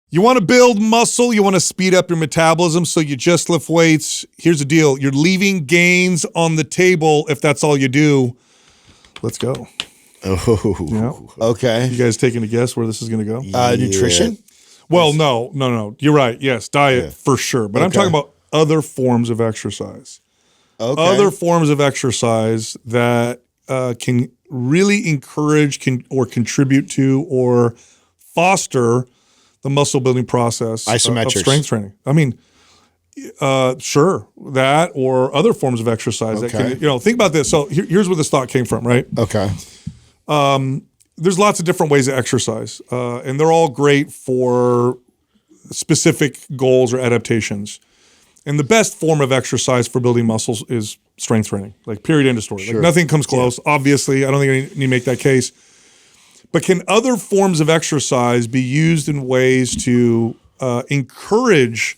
You want to build muscle, you want to speed up your metabolism, so you just lift weights. Here's the deal. You're leaving gains on the table if that's all you do. Let's go. Oh, okay. You guys taking a guess where this is going to go? Nutrition? Well, no. You're right. Yes, diet for sure. But I'm talking about other forms of exercise. Okay. Other forms of exercise that can really encourage or contribute to or foster the muscle building process of strength training. I mean, sure, that or other forms of exercise that can, think about this. So here's where this thought came from, right? Okay. There's lots of different ways to exercise, and they're all great for specific goals or adaptations. And the best form of exercise for building muscles is strength training, like period, end of story. Like nothing comes close. Obviously, I don't think I need to make that case. But can other forms of exercise be used in ways to encourage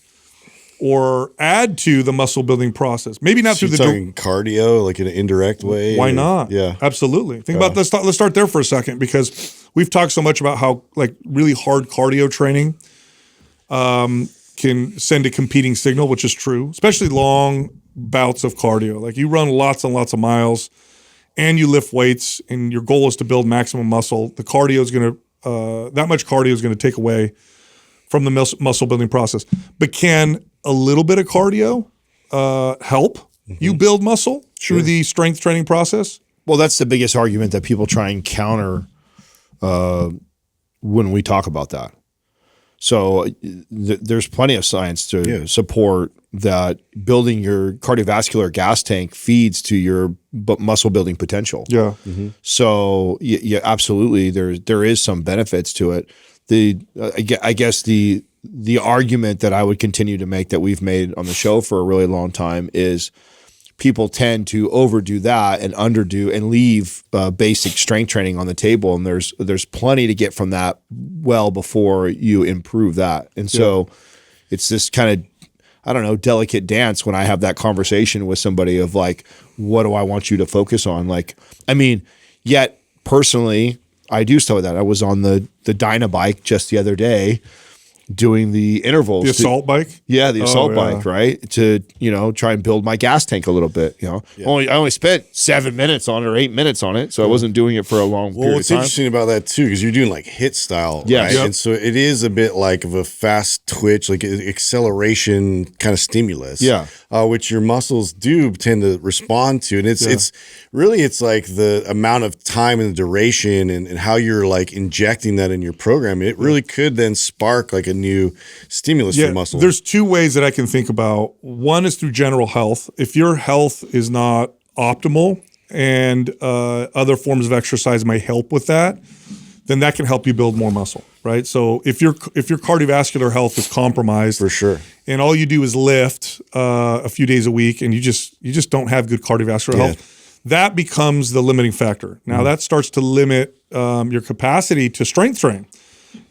or add to the muscle building process? Maybe not through the cardio, like in an indirect way. Why not? Yeah, absolutely. Think about this. Let's start there for a second, because we've talked so much about how like really hard cardio training can send a competing signal, which is true, especially long bouts of cardio. Like you run lots and lots of miles, and you lift weights, and your goal is to build maximum muscle. The cardio is going to that much cardio is going to take away from the muscle building process. But can a little bit of cardio help you build muscle through the strength training process? Well, that's the biggest argument that people try and counter when we talk about that. So there's plenty of science to support that building your cardiovascular gas tank feeds to your muscle building potential. Yeah. So yeah, absolutely. There is some benefits to it. I guess the argument that I would continue to make, that we've made on the show for a really long time, is people tend to overdo that and underdo and leave basic strength training on the table. And there's plenty to get from that well before you improve that. And so it's this kind of, I don't know, delicate dance when I have that conversation with somebody of like, what do I want you to focus on? Like, I mean, yet personally, I do stuff with that. I was on the Dyna bike just the other day doing the intervals. The assault bike? Yeah, the assault bike, right? To, try and build my gas tank a little bit, I only spent 7 minutes on it or 8 minutes on it, so I wasn't doing it for a long period of time. Well, what's interesting about that too, because you're doing like HIIT style, right? And so it is a bit like of a fast twitch, like acceleration kind of stimulus, which your muscles do tend to respond to. And it's really like the amount of time and the duration and how you're like injecting that in your program. It really could then spark like a new stimulus for muscle. There's two ways that I can think about. One is through general health. If your health is not optimal and other forms of exercise might help with that, then that can help you build more muscle, right? So if your cardiovascular health is compromised, for sure, and all you do is lift a few days a week, and you just don't have good cardiovascular health, that becomes the limiting factor. Now that starts to limit your capacity to strength train.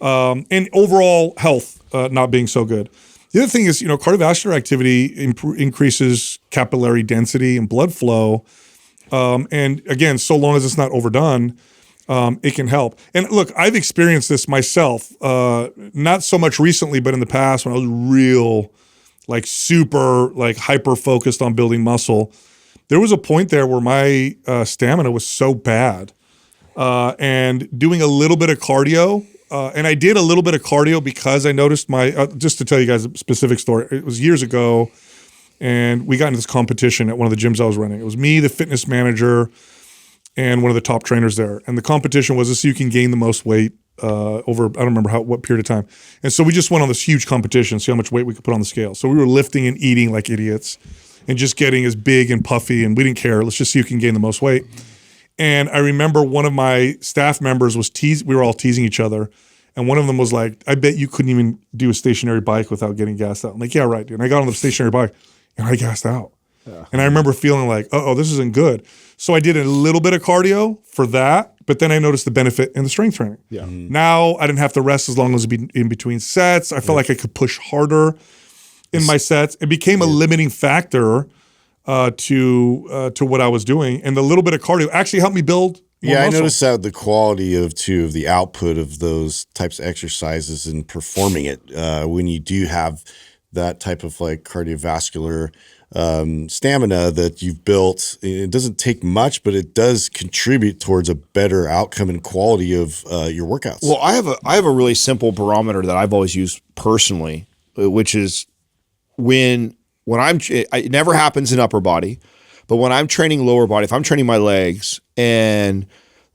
And overall health not being so good. The other thing is, cardiovascular activity increases capillary density and blood flow. And again, so long as it's not overdone, it can help. And look, I've experienced this myself, not so much recently, but in the past when I was real, like super, like hyper focused on building muscle. There was a point there where my stamina was so bad, and doing a little bit of cardio. And I did a little bit of cardio because I noticed just to tell you guys a specific story, it was years ago, and we got into this competition at one of the gyms I was running. It was me, the fitness manager, and one of the top trainers there. And the competition was to see who can gain the most weight over, I don't remember what period of time. And so we just went on this huge competition, see how much weight we could put on the scale. So we were lifting and eating like idiots and just getting as big and puffy, and we didn't care. Let's just see who can gain the most weight. And I remember one of my staff members was we were all teasing each other. And one of them was like, I bet you couldn't even do a stationary bike without getting gassed out. I'm like, yeah, right, dude. And I got on the stationary bike and I gassed out. Yeah. And I remember feeling like, this isn't good. So I did a little bit of cardio for that, but then I noticed the benefit in the strength training. Yeah. Now I didn't have to rest as long as in between sets. I felt like I could push harder in my sets. It became a limiting factor to what I was doing. And the little bit of cardio actually helped me build Yeah, I noticed that the quality of the output of those types of exercises and performing it when you do have that type of like cardiovascular stamina that you've built. It doesn't take much, but it does contribute towards a better outcome and quality of your workouts. Well, I have a really simple barometer that I've always used personally, which is when it never happens in upper body, but when I'm training lower body, if I'm training my legs, and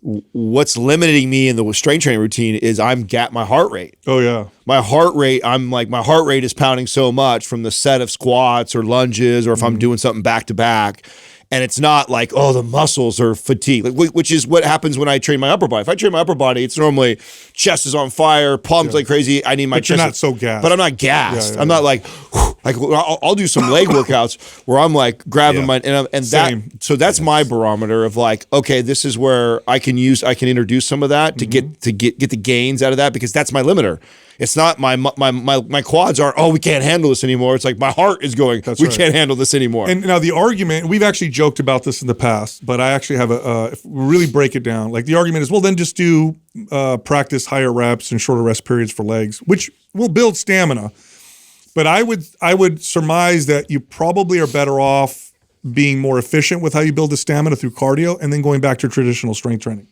what's limiting me in the strength training routine is my heart rate. Oh yeah. My heart rate, my heart rate is pounding so much from the set of squats or lunges, or if I'm doing something back to back. And it's not like, oh, the muscles are fatigued, which is what happens when I train my upper body. If I train my upper body, it's normally chest is on fire, pumped like crazy. I need my chest. You're not so gassed. But I'm not gassed. I'm not like I'll do some leg workouts where I'm like grabbing so that's my barometer of like, okay, this is where I can introduce some of that to get the gains out of that, because that's my limiter. It's not my quads aren't, oh, we can't handle this anymore. It's like my heart is going, we can't handle this anymore. And now the argument, we've actually joked about this in the past, but I actually have if we really break it down, like the argument is, well, then just do practice higher reps and shorter rest periods for legs, which will build stamina. But I would surmise that you probably are better off being more efficient with how you build the stamina through cardio and then going back to traditional strength training.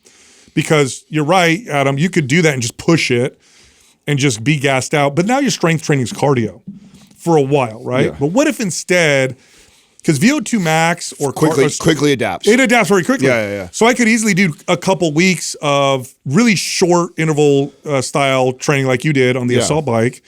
Because you're right, Adam, you could do that and just push it and just be gassed out. But now your strength training is cardio for a while, right? Yeah. But what if instead, because VO2 max or quickly adapts. It adapts very quickly. Yeah. So I could easily do a couple weeks of really short interval style training like you did on the assault bike.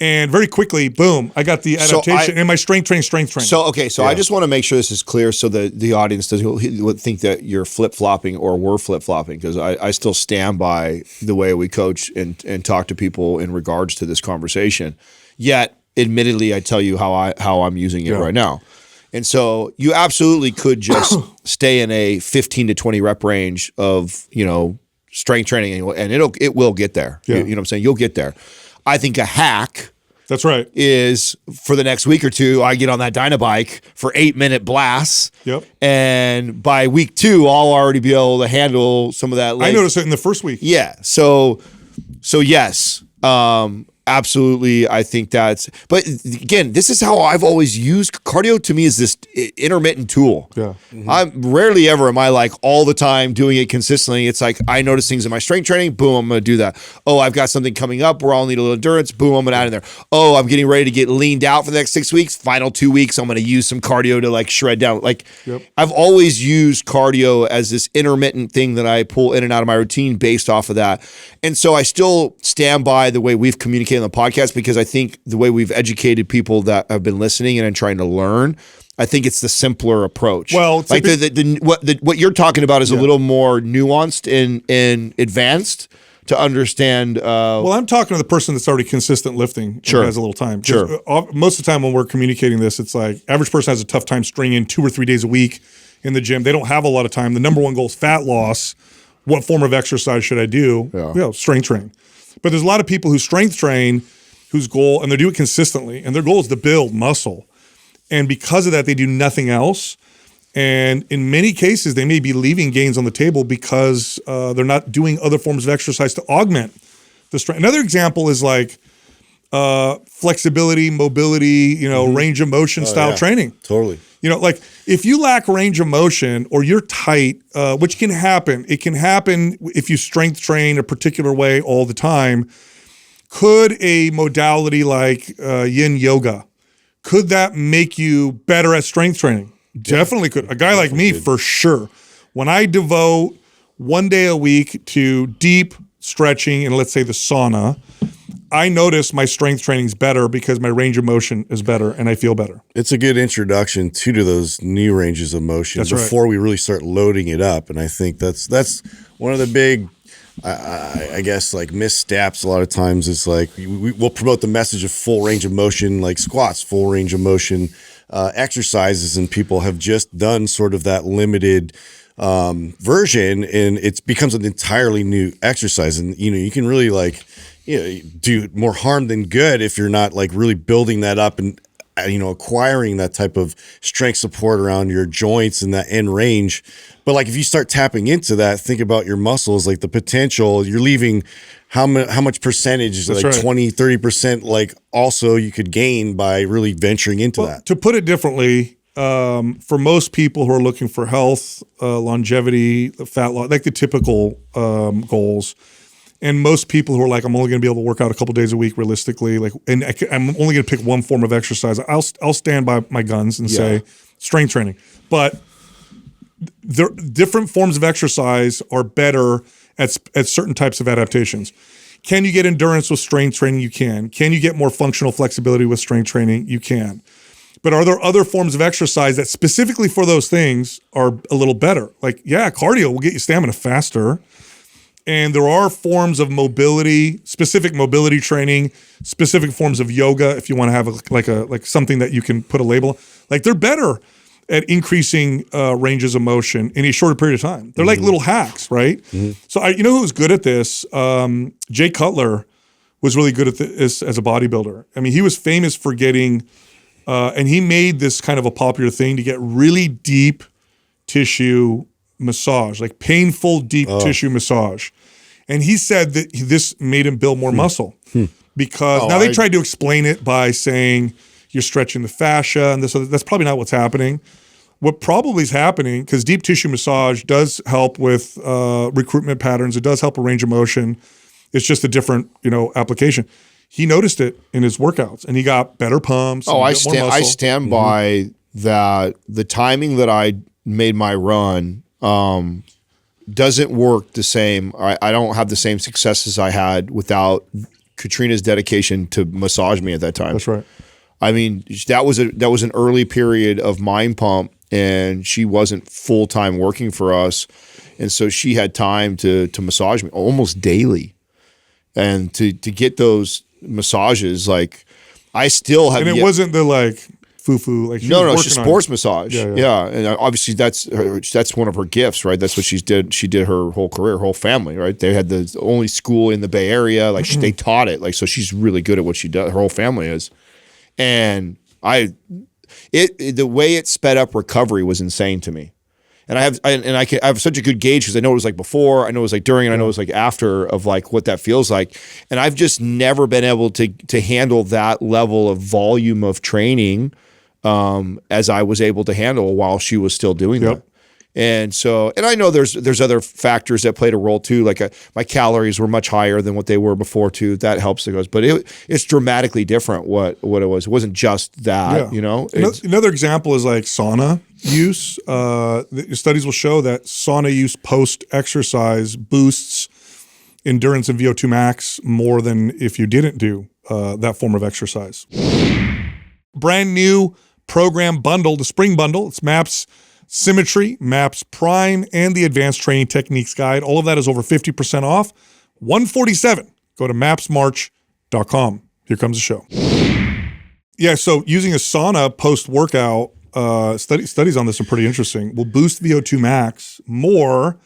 And very quickly, boom, I got the adaptation and my strength training. So, okay, I just want to make sure this is clear so that the audience doesn't think that you're flip-flopping or we're flip-flopping, because I still stand by the way we coach and talk to people in regards to this conversation. Yet, admittedly, I tell you how I'm using it right now. And so you absolutely could just stay in a 15 to 20 rep range of, strength training, and it will get there. Yeah. You know what I'm saying? You'll get there. I think a hack, that's right, is for the next week or two, I get on that Dynabike for 8-minute blasts. Yep. And by week 2, I'll already be able to handle some of that. I noticed it in the first week. Yeah. So yes. Absolutely, I think but again, this is how I've always used cardio. To me, is this intermittent tool. Yeah, I'm rarely ever am I like all the time doing it consistently. It's like I notice things in my strength training, boom, I'm going to do that. Oh, I've got something coming up where I'll need a little endurance, boom, I'm going to add in there. Oh, I'm getting ready to get leaned out for the next 6 weeks. Final 2 weeks, I'm going to use some cardio to like shred down. Like I've always used cardio as this intermittent thing that I pull in and out of my routine based off of that. And so I still stand by the way we've communicated on the podcast, because I think the way we've educated people that have been listening and trying to learn, I think it's the simpler approach. Well, like what you're talking about is a little more nuanced and advanced to understand. Well, I'm talking to the person that's already consistent lifting. Sure. And has a little time. Sure. Most of the time when we're communicating this, it's like average person has a tough time stringing 2 or 3 days a week in the gym. They don't have a lot of time. The number one goal is fat loss. What form of exercise should I do? Strength training. But there's a lot of people who strength train whose goal, and they do it consistently, and their goal is to build muscle. And because of that, they do nothing else. And in many cases, they may be leaving gains on the table because they're not doing other forms of exercise to augment the strength. Another example is like flexibility, mobility, range of motion style training. Totally. Like if you lack range of motion or you're tight, which can happen, it can happen if you strength train a particular way all the time. Could a modality like yin yoga, could that make you better at strength training? Definitely could. A guy like me, for sure. When I devote 1 day a week to deep stretching in, let's say, the sauna, I notice my strength training is better because my range of motion is better and I feel better. It's a good introduction to those new ranges of motion before we really start loading it up. And I think that's one of the big, I guess, like missteps a lot of times is like we'll promote the message of full range of motion, like squats, full range of motion exercises, and people have just done sort of that limited version, and it becomes an entirely new exercise. And you can really like do more harm than good if you're not like really building that up and acquiring that type of strength support around your joints and that end range. But like if you start tapping into that, think about your muscles, like the potential, you're leaving how much percentage, That's like right. 20, 30%, like also you could gain by really venturing into that. To put it differently, for most people who are looking for health, longevity, fat loss, like the typical goals, and most people who are like, I'm only going to be able to work out a couple days a week realistically, like, and I'm only going to pick one form of exercise. I'll stand by my guns and say strength training. But different forms of exercise are better at certain types of adaptations. Can you get endurance with strength training? You can. Can you get more functional flexibility with strength training? You can. But are there other forms of exercise that specifically for those things are a little better? Like, cardio will get you stamina faster. And there are forms of mobility, specific mobility training, specific forms of yoga. If you want to have like something that you can put a label, like they're better at increasing ranges of motion in a shorter period of time. They're like little hacks, right? So you know who was good at this? Jay Cutler was really good at this as a bodybuilder. I mean, he was famous for getting, and he made this kind of a popular thing to get really deep tissue massage, like painful deep tissue massage. And he said that this made him build more muscle because now they tried to explain it by saying you're stretching the fascia and this. That's probably not what's happening. What probably is happening, because deep tissue massage does help with recruitment patterns. It does help a range of motion. It's just a different, application. He noticed it in his workouts and he got better pumps. I stand by that. The timing that I made my run doesn't work the same. I don't have the same successes I had without Katrina's dedication to massage me at that time. That's right. I mean, that was an early period of Mind Pump, and she wasn't full-time working for us, and so she had time to massage me almost daily, and to get those massages, like I still have. And it wasn't the like foo-foo, like she's sports massage. Yeah, and obviously that's one of her gifts, right? That's what she did. She did her whole career, her whole family, right? They had the only school in the Bay Area, like they taught it, like so she's really good at what she does. Her whole family is. And the way it sped up recovery was insane to me. And I have such a good gauge because I know it was like before, I know it was like during, and I know it was like after of like what that feels like. And I've just never been able to handle that level of volume of training as I was able to handle while she was still doing that. And so, and I know there's other factors that played a role too. Like my calories were much higher than what they were before too. That helps the goes, but it's dramatically different what it was. It wasn't just that, Another example is like sauna use. The studies will show that sauna use post-exercise boosts endurance and VO2 max more than if you didn't do that form of exercise. Brand new program bundle, the spring bundle. It's MAPS Symmetry, MAPS Prime, and the Advanced Training Techniques Guide. All of that is over 50% off. $147. Go to mapsmarch.com. Here comes the show. Yeah, so using a sauna post-workout, studies on this are pretty interesting, will boost VO2 max more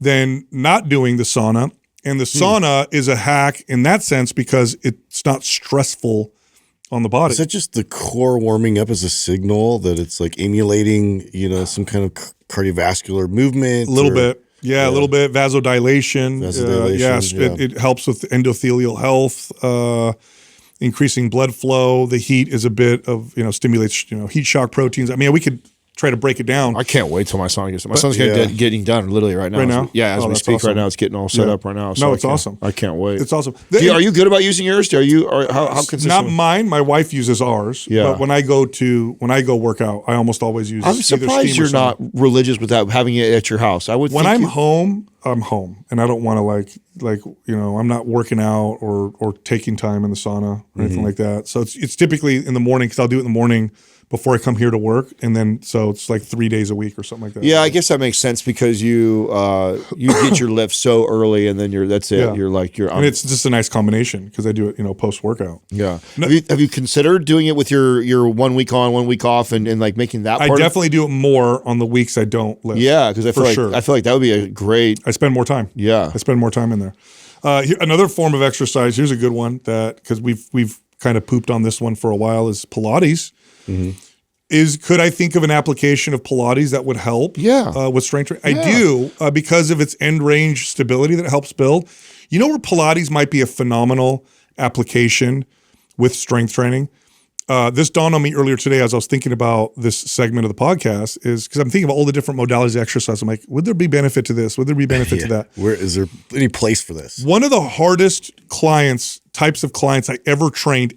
than not doing the sauna. And the sauna is a hack in that sense because it's not stressful on the body. Is that just the core warming up as a signal that it's like emulating, some kind of cardiovascular movement? A little bit. Yeah, a little bit. Vasodilation. Yes, it helps with endothelial health, increasing blood flow. The heat is a bit of, stimulates, heat shock proteins. I mean, we could try to break it down. I can't wait till my sauna gets done. My sauna's getting done literally right now. Right now? As we speak right now. It's getting all set up right now. So it's awesome. I can't wait. It's awesome. Are you good about using yours? How consistent? Not mine. My wife uses ours. Yeah. But when I go work out, I almost always use. I'm surprised you're not religious without having it at your house. I would. When I'm home, and I don't want to I'm not working out or taking time in the sauna or anything like that. So it's typically in the morning because I'll do it in the morning before I come here to work, and then so it's like 3 days a week or something like that. Yeah, I guess that makes sense because you get your lift so early, and then that's it. Yeah. And it's just a nice combination because I do it, post workout. Yeah. Have you considered doing it with your 1 week on, 1 week off, and like making that? I definitely do it more on the weeks I don't lift. Yeah, because I feel like that would be a great. I spend more time. Yeah, I spend more time in there. Another form of exercise. Here's a good one that because we've kind of pooped on this one for a while, is Pilates. Could I think of an application of Pilates that would help with strength training? I do, because of its end range stability that it helps build. You know where Pilates might be a phenomenal application with strength training? This dawned on me earlier today as I was thinking about this segment of the podcast, is because I'm thinking about all the different modalities of exercise. I'm like, would there be benefit to this? Would there be benefit to that? Where is there any place for this? One of the hardest types of clients I ever trained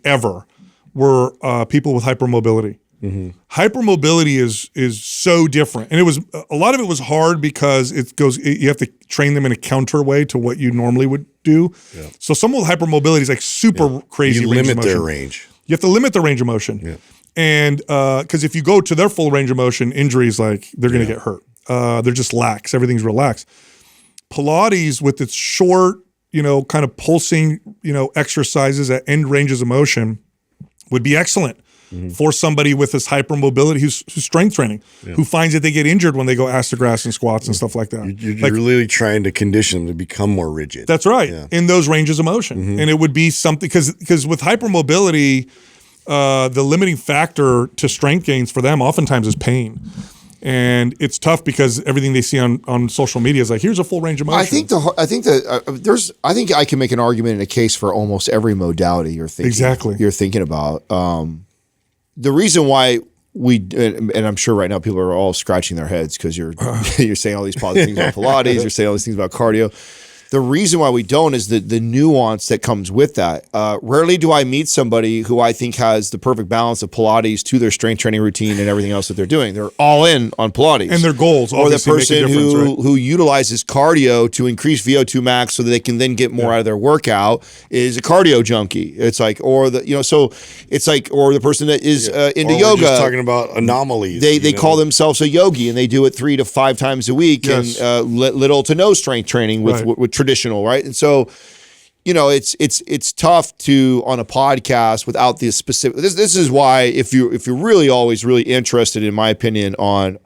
were people with hypermobility. Hypermobility is so different, and a lot of it was hard because you have to train them in a counter way to what you normally would do. So someone with hypermobility is like super crazy. You limit their range. You have to limit the range of motion, and because if you go to their full range of motion, injuries like they're going to get hurt. They're just lax. Everything's relaxed. Pilates with its short, kind of pulsing, exercises at end ranges of motion would be excellent for somebody with this hypermobility who's strength training, who finds that they get injured when they go ass to grass and squats and stuff like that. You're really trying to condition them to become more rigid. That's right, in those ranges of motion. And it would be something, because with hypermobility, the limiting factor to strength gains for them oftentimes is pain. And it's tough because everything they see on social media is like, here's a full range of motion. I think I can make an argument in a case for almost every modality you're thinking about. The reason why and I'm sure right now people are all scratching their heads because you're saying all these positive things about Pilates, you're saying all these things about cardio. The reason why we don't is the nuance that comes with that. Rarely do I meet somebody who I think has the perfect balance of Pilates to their strength training routine and everything else that they're doing. They're all in on Pilates. And their goals or the person make a difference, who utilizes cardio to increase VO2 max so that they can then get more out of their workout is a cardio junkie. It's like, or the person that is into yoga. We're just talking about anomalies. They call themselves a yogi and they do it 3 to 5 times a week and little to no strength training with traditional, right? And so, it's tough to on a podcast without the specific. This is why if you're really always really interested, in my opinion, on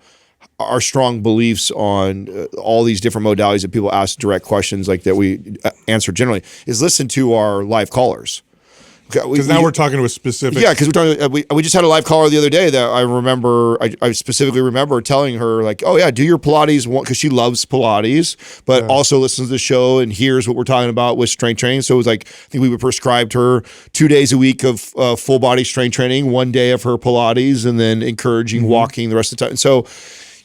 our strong beliefs on all these different modalities that people ask direct questions like that we answer generally, is listen to our live callers. Because now we're talking to a specific. Yeah, because we're talking. We just had a live caller the other day that I remember. I specifically remember telling her like, "Oh yeah, do your Pilates," because she loves Pilates, but also listens to the show and hears what we're talking about with strength training. So it was like, I think we prescribed her 2 days a week of full body strength training, 1 day of her Pilates, and then encouraging walking the rest of the time. And so,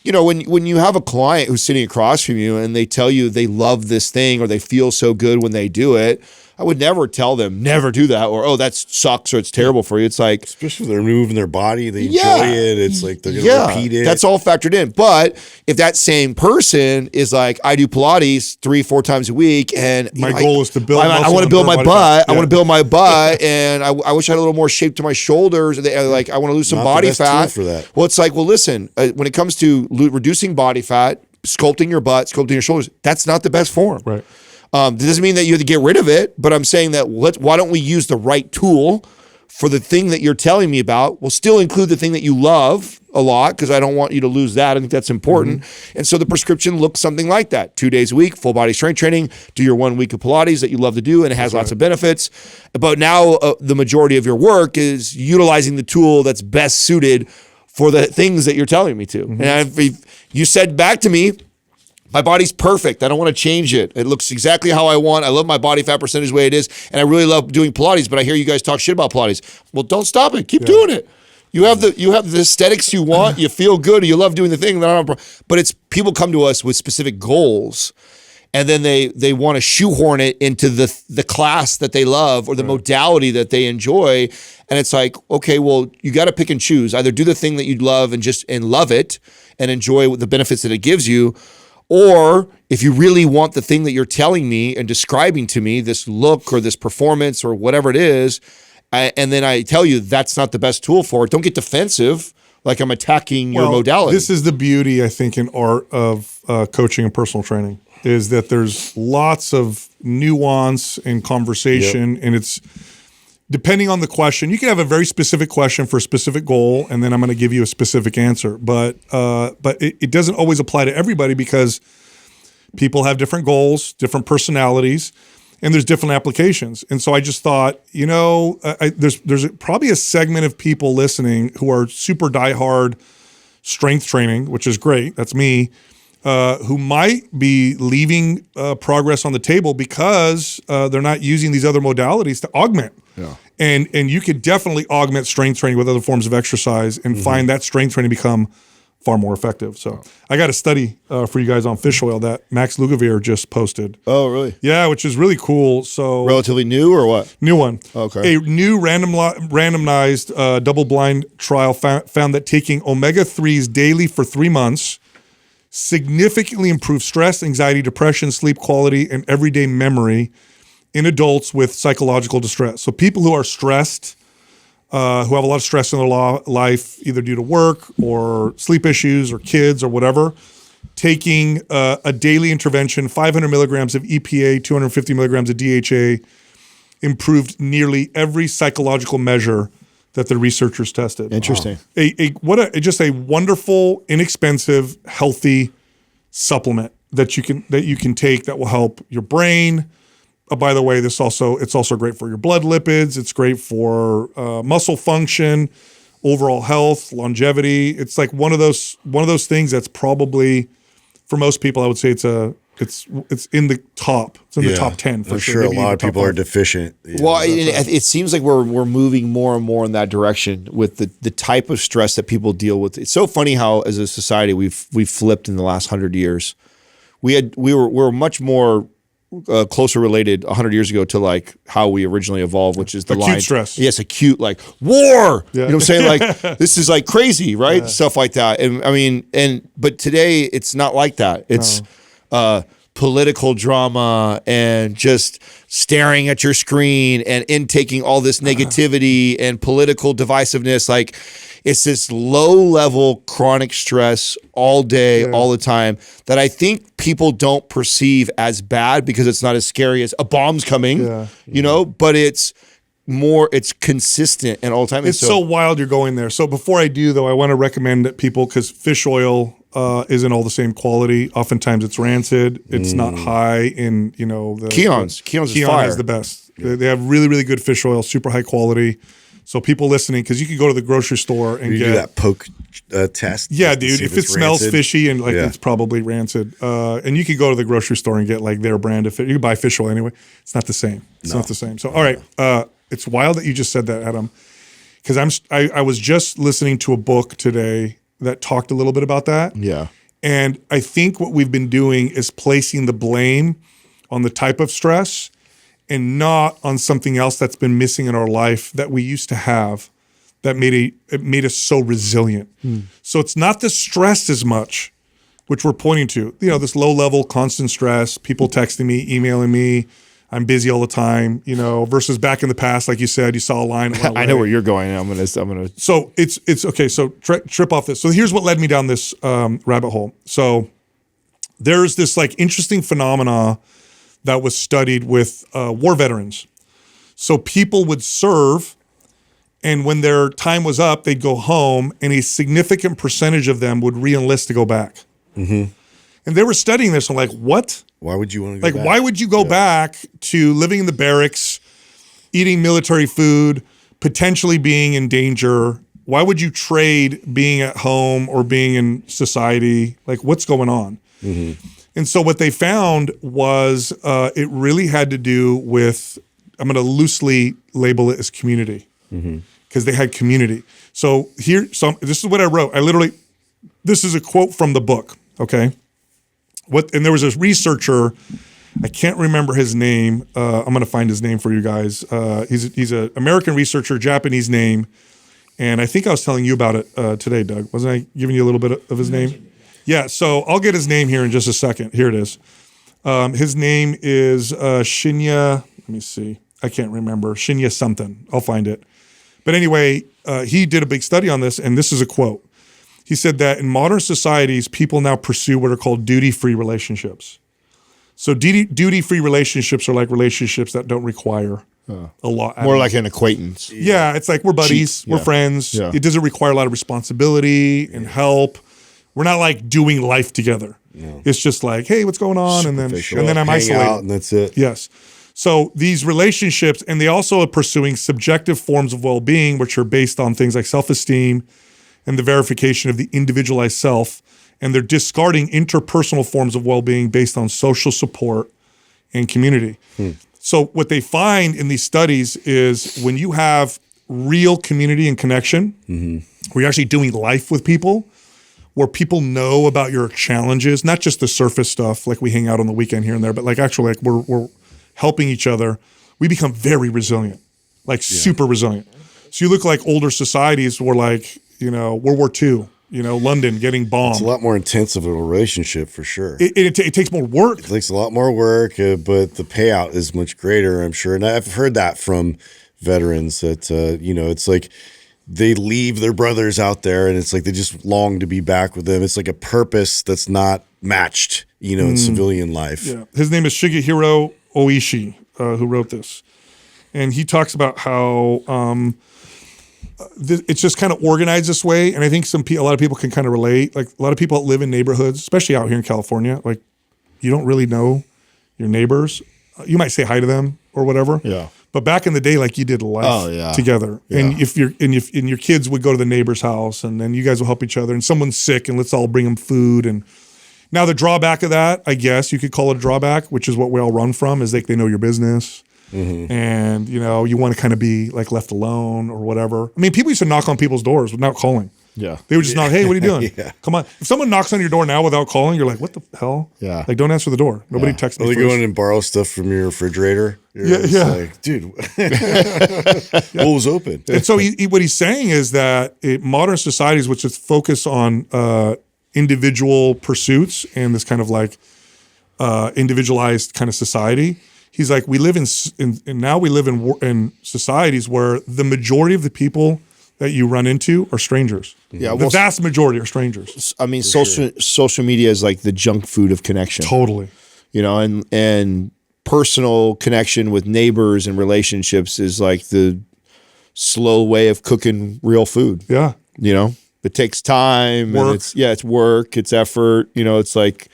when you have a client who's sitting across from you and they tell you they love this thing or they feel so good when they do it, I would never tell them, never do that, or, oh, that sucks, or it's terrible for you. It's like, especially if they're moving their body, they enjoy it. It's like they're going to repeat it. That's all factored in. But if that same person is like, I do Pilates 3-4 times a week, and my goal is to build. I want to build my butt. I want to build my butt, and I wish I had a little more shape to my shoulders. Like, I want to lose some body fat. For that. Well, it's like, well, listen, when it comes to reducing body fat, sculpting your butt, sculpting your shoulders, that's not the best form. Right. That doesn't mean that you have to get rid of it, but I'm saying that why don't we use the right tool for the thing that you're telling me about? We'll still include the thing that you love a lot because I don't want you to lose that. I think that's important. And so the prescription looks something like that. 2 days a week, full body strength training, do your 1 week of Pilates that you love to do, and it has lots of benefits. But now the majority of your work is utilizing the tool that's best suited for the things that you're telling me to. And if you said back to me, my body's perfect. I don't want to change it. It looks exactly how I want. I love my body fat percentage the way it is. And I really love doing Pilates, but I hear you guys talk shit about Pilates. Well, don't stop it. Keep doing it. You have the aesthetics you want. You feel good. You love doing the thing. But it's people come to us with specific goals, and then they want to shoehorn it into the class that they love or the modality that they enjoy. And it's like, okay, well, you got to pick and choose. Either do the thing that you love and love it and enjoy the benefits that it gives you, or if you really want the thing that you're telling me and describing to me, this look or this performance or whatever it is, and then I tell you that's not the best tool for it, don't get defensive like I'm attacking your modality. This is the beauty, I think, in art of coaching and personal training, is that there's lots of nuance and conversation, and it's depending on the question. You can have a very specific question for a specific goal, and then I'm going to give you a specific answer. But it doesn't always apply to everybody because people have different goals, different personalities. and there's different applications. And so I just thought, there's probably a segment of people listening who are super diehard strength training, which is great. That's me, who might be leaving progress on the table because they're not using these other modalities to augment. Yeah. And you could definitely augment strength training with other forms of exercise and find that strength training become far more effective. So I got a study for you guys on fish oil that Max Lugavere just posted. Oh, really? Yeah, which is really cool. So relatively new or what? New one. Okay. A new randomized double-blind trial found that taking omega-3s daily for 3 months significantly improved stress, anxiety, depression, sleep quality, and everyday memory in adults with psychological distress. So people who are stressed, who have a lot of stress in their life, either due to work or sleep issues or kids or whatever, taking a daily intervention, 500 milligrams of EPA, 250 milligrams of DHA, improved nearly every psychological measure that the researchers tested. Interesting. Just a wonderful, inexpensive, healthy supplement that you can take that will help your brain. By the way, it's also great for your blood lipids. It's great for muscle function, overall health, longevity. It's like one of those things that's probably, for most people, I would say it's in the top. It's in the top 10 for sure. I'm sure a lot of people are deficient. Well, it seems like we're moving more and more in that direction with the type of stress that people deal with. It's so funny how, as a society, we've flipped in the last 100 years. We were much more closer related 100 years ago to like how we originally evolved, which is the acute stress. Yes, acute, like war. Yeah. You know what I'm saying? Like this is like crazy, right? Yeah. Stuff like that. And I mean, but today it's not like that. It's political drama and just staring at your screen and intaking all this negativity and political divisiveness. Like it's this low level chronic stress all day, all the time that I think people don't perceive as bad because it's not as scary as a bomb's coming, but it's consistent and all the time. It's so wild you're going there. So before I do though, I want to recommend that people, because fish oil isn't all the same quality. Oftentimes it's rancid. It's not high in, the Keon's is fire. Is the best. They have really, really good fish oil, super high quality. So people listening, because you can go to the grocery store and do that poke test. Yeah, dude. If it smells fishy and it's probably rancid. And you can go to the grocery store and get like their brand of fish. You can buy fish oil anyway. It's not the same. It's not the same. So all right, it's wild that you just said that, Adam, because I was just listening to a book today that talked a little bit about that. Yeah. And I think what we've been doing is placing the blame on the type of stress and not on something else that's been missing in our life that we used to have that made us so resilient. So it's not the stress as much, which we're pointing to. This low level, constant stress, people texting me, emailing me, I'm busy all the time, versus back in the past, like you said, you saw a line. I know where you're going. I'm gonna. So it's okay. So trip off this. So here's what led me down this rabbit hole. So there's this like interesting phenomena that was studied with war veterans. So people would serve, and when their time was up, they'd go home, and a significant percentage of them would re-enlist to go back. Mm-hmm. And they were studying this. I'm like, what? Why would you want to go back? Why would you go back to living in the barracks, eating military food, potentially being in danger? Why would you trade being at home or being in society? Like, what's going on? Mm-hmm. And so what they found was it really had to do with, I'm going to loosely label it as community, because they had community. So this is what I wrote. This is a quote from the book, okay? And there was this researcher, I can't remember his name. I'm going to find his name for you guys. He's an American researcher, Japanese name. And I think I was telling you about it today, Doug. Wasn't I giving you a little bit of his name? Yeah, so I'll get his name here in just a second. Here it is. His name is Shinya, let me see. I can't remember. Shinya something. I'll find it. But anyway, he did a big study on this, and this is a quote. He said that in modern societies, people now pursue what are called duty-free relationships. So duty-free relationships are like relationships that don't require a lot. More like an acquaintance. Yeah, it's like we're buddies, we're friends. Yeah. It doesn't require a lot of responsibility and help. We're not like doing life together. No. It's just like, hey, what's going on? And then I'm isolated. Out and that's it. Yes. So these relationships, and they also are pursuing subjective forms of well-being, which are based on things like self-esteem and the verification of the individualized self. And they're discarding interpersonal forms of well-being based on social support and community. So what they find in these studies is when you have real community and connection, where you're actually doing life with people, where people know about your challenges, not just the surface stuff, like we hang out on the weekend here and there, but like actually like we're helping each other, we become very resilient, like super resilient. So you look like older societies were like, you know, World War II, you know, London getting bombed. It's a lot more intense of a relationship for sure. It takes more work. It takes a lot more work, but the payout is much greater, I'm sure. And I've heard that from veterans that, you know, it's like they leave their brothers out there and it's like they just long to be back with them. It's like a purpose that's not matched, you know, in civilian life. Yeah. His name is Shigehiro Oishi, who wrote this. And he talks about how it's just kind of organized this way. And I think a lot of people can kind of relate. Like a lot of people that live in neighborhoods, especially out here in California, like you don't really know your neighbors. You might say hi to them or whatever. Yeah. But back in the day, like you did life together. Yeah. And if your kids would go to the neighbor's house and then you guys will help each other and someone's sick and let's all bring them food. And now the drawback of that, I guess you could call it a drawback, which is what we all run from, is they know your business. And, you know, you want to kind of be like left alone or whatever. I mean, people used to knock on people's doors without calling. Yeah. They would just knock, hey, what are you doing? Come on. If someone knocks on your door now without calling, you're like, what the hell? Yeah. Like, don't answer the door. Nobody texts me Will first. you go in and borrow stuff from your refrigerator? Yeah. Like, dude, what was open? And so what he's saying is that modern societies, which is focused on individual pursuits and this kind of like individualized kind of society, he's like, we live in societies where the majority of the people that you run into are strangers. Yeah, the vast majority are strangers. I mean, social media is like the junk food of connection. Totally. You know, and personal connection with neighbors and relationships is like the slow way of cooking real food. Yeah. You know, it takes time. Work. And it's work, it's effort. You know, it's like,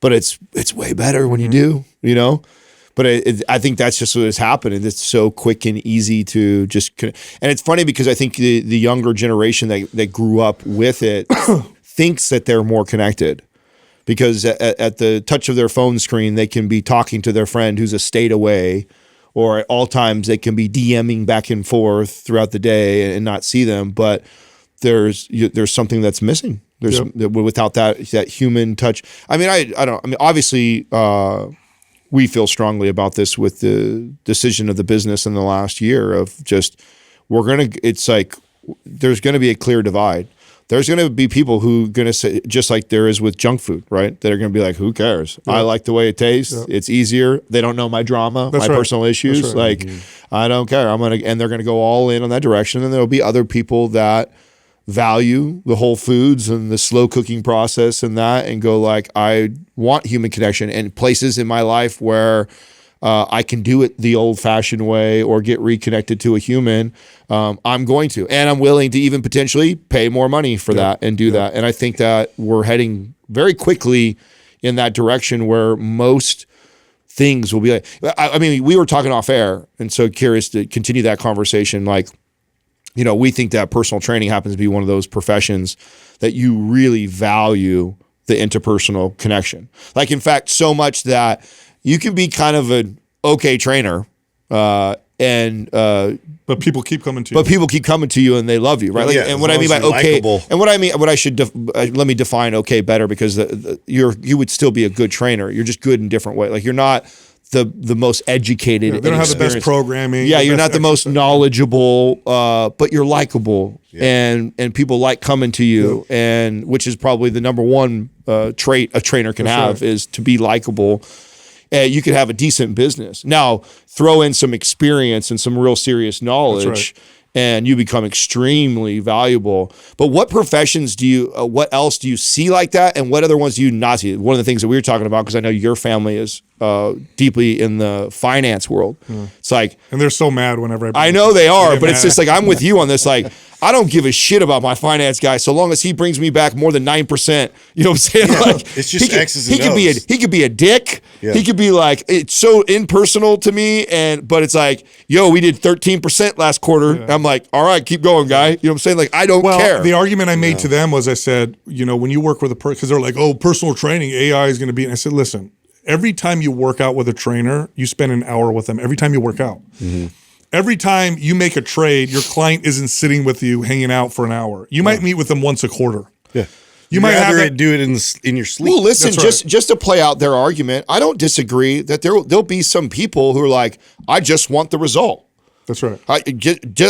but it's way better when you do. You know. But I think that's just what has happened, and it's so quick and easy to just. And it's funny because I think the younger generation that grew up with it thinks that they're more connected, because at the touch of their phone screen they can be talking to their friend who's a state away, or at all times they can be DMing back and forth throughout the day and not see them. But there's something that's missing. Without that human touch. I mean, I don't. I mean, obviously. We feel strongly about this with the decision of the business in the last year of just, it's like, there's going to be a clear divide. There's going to be people who are going to say, just like there is with junk food, right? That are going to be like, who cares? Yeah. I like the way it tastes. Yeah. It's easier. They don't know my drama, my personal issues. Like, I don't care. And they're going to go all in on that direction. And there'll be other people that value the whole foods and the slow cooking process and that, and go like, I want human connection, and places in my life where I can do it the old fashioned way or get reconnected to a human. I'm going to, and I'm willing to even potentially pay more money for that and do that. And I think that we're heading very quickly in that direction where most things will be like, I mean, we were talking off air, and so curious to continue that conversation. Like, you know, we think that personal training happens to be one of those professions that you really value the interpersonal connection. Like, in fact, so much that you can be kind of an okay trainer, but people keep coming to you. But people keep coming to you and they love you, right? Like, and what I mean by okay, and what I should let me define okay better, because you would still be a good trainer. You're just good in different ways. Like, you're not the most educated. They don't have the best programming. Yeah, you're not the most knowledgeable, but you're likable, and people like coming to you, and which is probably the number one trait a trainer can have is to be likable. You could have a decent business. Now, throw in some experience and some real serious knowledge, and you become extremely valuable. But what professions what else do you see like that? And what other ones do you not see? One of the things that we were talking about, because I know your family is deeply in the finance world. It's like, and they're so mad whenever I know they are, but it's just like, I'm with you on this. Like, I don't give a shit about my finance guy so long as he brings me back more than 9%. You know what I'm saying? Yeah, like, it's just X's and he could be a dick. Yeah. He could be like, it's so impersonal to me. But it's like, yo, we did 13% last quarter. Yeah. I'm like, all right, keep going, guy. You know what I'm saying? Like, I don't care. The argument I made to them was, I said, you know, when you work with a person, because they're like, oh, personal training, AI is going to be. And I said, listen, every time you work out with a trainer, you spend an hour with them. Every time you work out. Mm-hmm. Every time you make a trade, your client isn't sitting with you hanging out for an hour. You might meet with them once a quarter. Yeah. You might have to do it in your sleep. Well, listen, just to play out their argument, I don't disagree that there'll be some people who are like, I just want the result. That's right.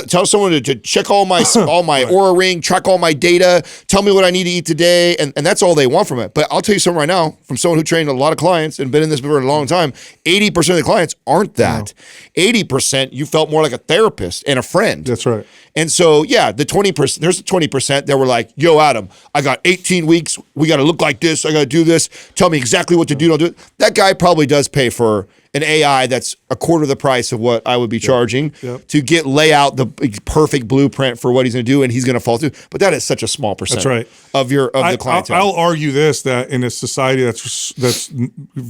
Tell someone to check all my right. Oura Ring, track all my data, tell me what I need to eat today, and that's all they want from it. But I'll tell you something right now, from someone who trained a lot of clients and been in this for a long time, 80% of the clients aren't that. No. 80% you felt more like a therapist and a friend. That's right. And so, yeah, there's the 20% that were like, yo, Adam, I got 18 weeks. We got to look like this. I got to do this. Tell me exactly what to do. Don't do it. That guy probably does pay for an AI that's a quarter of the price of what I would be charging to lay out the perfect blueprint for what he's going to do, and he's going to fall through. But that is such a small percent of the clientele. I'll argue this, that in a society that's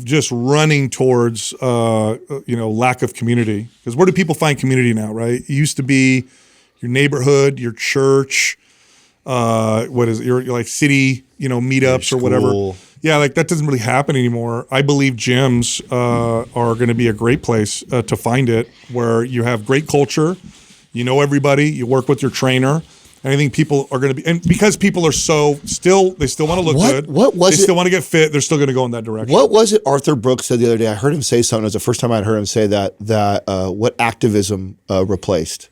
just running towards lack of community, because where do people find community now, right? It used to be your neighborhood, your church, your like city, meetups or whatever. Yeah, like that doesn't really happen anymore. I believe gyms are going to be a great place to find it, where you have great culture, you know everybody, you work with your trainer. And I think people are going to be, and because people are they still want to look good. They still want to get fit. They're still going to go in that direction. What was it Arthur Brooks said the other day? I heard him say something. It was the first time I'd heard him say that what activism replaced.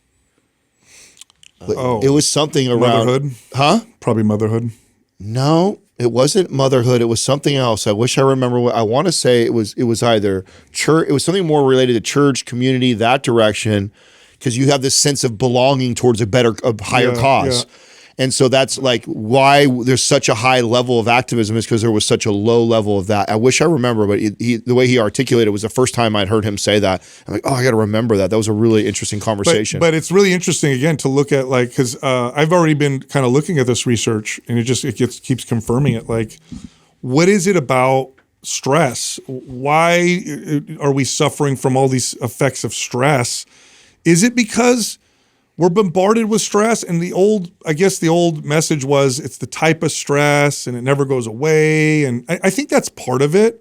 It was something around motherhood. Huh? Probably motherhood. No, it wasn't motherhood. It was something else. I wish I remember what I want to say. It was either church. It was something more related to church, community, that direction, because you have this sense of belonging towards a higher cause. Yeah. And so that's like why there's such a high level of activism, is because there was such a low level of that. I wish I remember, but the way he articulated it was the first time I'd heard him say that. I'm like, I got to remember that. That was a really interesting conversation. But it's really interesting, again, to look at, like, because I've already been kind of looking at this research, and it keeps confirming it. Like, what is it about stress? Why are we suffering from all these effects of stress? Is it because we're bombarded with stress? And the old message was it's the type of stress and it never goes away. And I think that's part of it.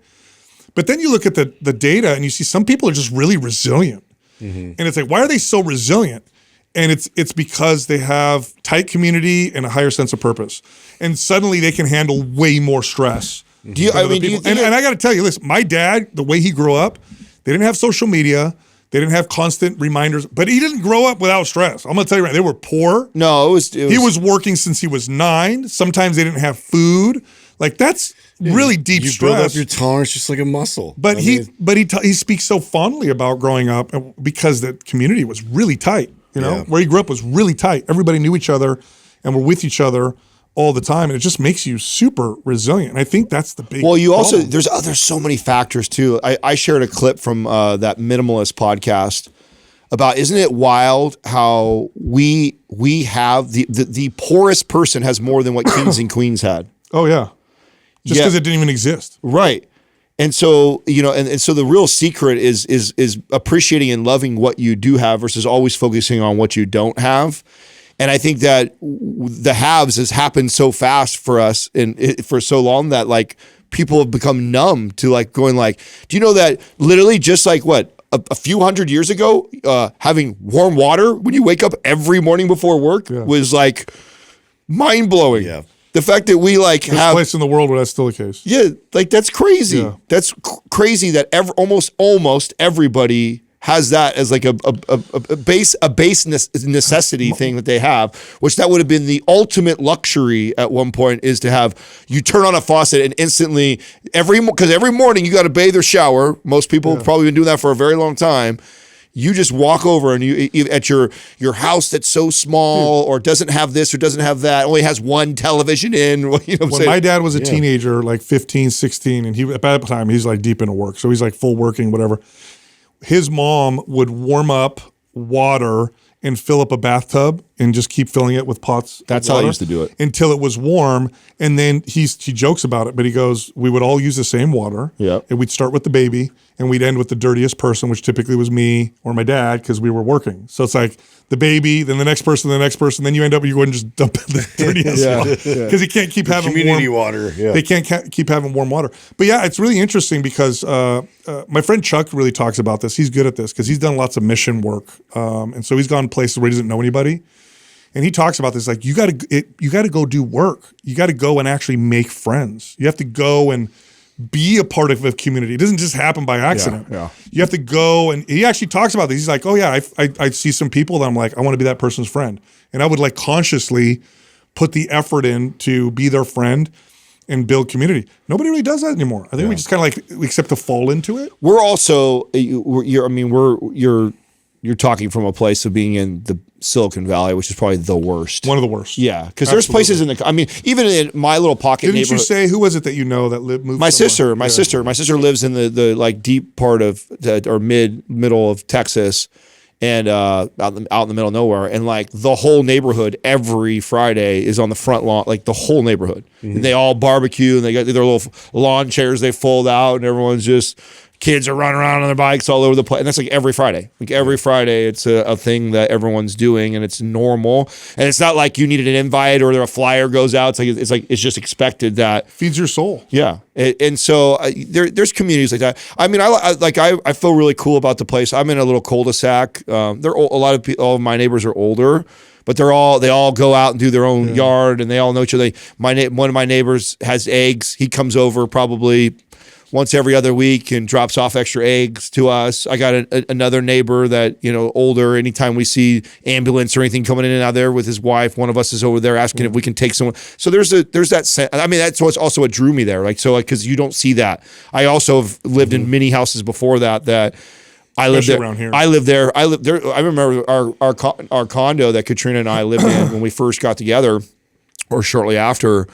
But then you look at the data and you see some people are just really resilient. Mm-hmm. And it's like, why are they so resilient? And it's because they have tight community and a higher sense of purpose. And suddenly they can handle way more stress. And I got to tell you, listen, my dad, the way he grew up, they didn't have social media. They didn't have constant reminders, but he didn't grow up without stress. I'm going to tell you right, they were poor. No, he was working since he was 9. Sometimes they didn't have food. Like, that's really deep stress. You build up your tolerance just like a muscle. But he speaks so fondly about growing up because the community was really tight. Where he grew up was really tight. Everybody knew each other and were with each other all the time, and it just makes you super resilient. And I think that's the big problem. There's so many factors too. I shared a clip from that Minimalist podcast about, isn't it wild how we have the poorest person has more than what kings and queens had. Oh yeah. Just because it didn't even exist. Right. And so, and so the real secret is appreciating and loving what you do have versus always focusing on what you don't have. And I think that the haves has happened so fast for us and for so long that, like, people have become numb to, like, going like, do you know that literally just like a few hundred years ago, having warm water when you wake up every morning before work was like mind blowing. Yeah. The fact that we There's a place in the world where that's still the case. Yeah, like that's crazy. Yeah. That's crazy that almost everybody has that as like a base necessity thing that they have, which that would have been the ultimate luxury at one point, is to have, you turn on a faucet and instantly because every morning you got to bathe or shower. Most people have probably been doing that for a very long time. You just walk over and you at your house that's so small or doesn't have this or doesn't have that, only has one television in. When my dad was a teenager, like 15, 16, and at that time he's like deep into work, so he's like full working, whatever. His mom would warm up water and fill up a bathtub and just keep filling it with pots. That's how I used to do it until it was warm. And then he jokes about it, but he goes, we would all use the same water. Yeah. And we'd start with the baby and we'd end with the dirtiest person, which typically was me or my dad because we were working. So it's like the baby, then the next person, then you end up, you go and just dump the dirtiest because you can't keep having community water. Yeah. They can't keep having warm water. But yeah, it's really interesting because my friend Chuck really talks about this. He's good at this because he's done lots of mission work. And so he's gone places where he doesn't know anybody. And he talks about this, like you got to go do work. You got to go and actually make friends. You have to go and be a part of a community. It doesn't just happen by accident. Yeah. You have to go, and he actually talks about this. He's like, oh yeah, I see some people that I'm like, I want to be that person's friend. And I would like consciously put the effort in to be their friend and build community. Nobody really does that anymore. I think we just kind of like, we accept to fall into it. We're also, you're talking from a place of being in the Silicon Valley, which is probably the worst. One of the worst. Yeah, because there's places even in my little pocket neighborhood. Didn't you say, who was it that you know that moved? My sister. My sister lives in the like deep part of or middle of Texas, and out in the middle of nowhere, and like the whole neighborhood every Friday is on the front lawn, like the whole neighborhood. And they all barbecue, and they got their little lawn chairs they fold out, and everyone's just. Kids are running around on their bikes all over the place. And that's like every Friday. Like every Friday, it's a thing that everyone's doing and it's normal. And it's not like you needed an invite or a flyer goes out. It's just expected that. Feeds your soul. Yeah. And so there's communities like that. I mean, I feel really cool about the place. I'm in a little cul-de-sac. All of my neighbors are older. But they all go out and do their own yard, and they all know each other. One of my neighbors has eggs. He comes over probably once every other week and drops off extra eggs to us. I got another neighbor that, older. Anytime we see ambulance or anything coming in and out there with his wife, one of us is over there asking if we can take someone. So there's that sense. I mean, that's what's also what drew me there. Because you don't see that. I also have lived in many houses before that. I lived there. Around here. I lived there. I remember our condo that Katrina and I lived in when we first got together, or shortly after.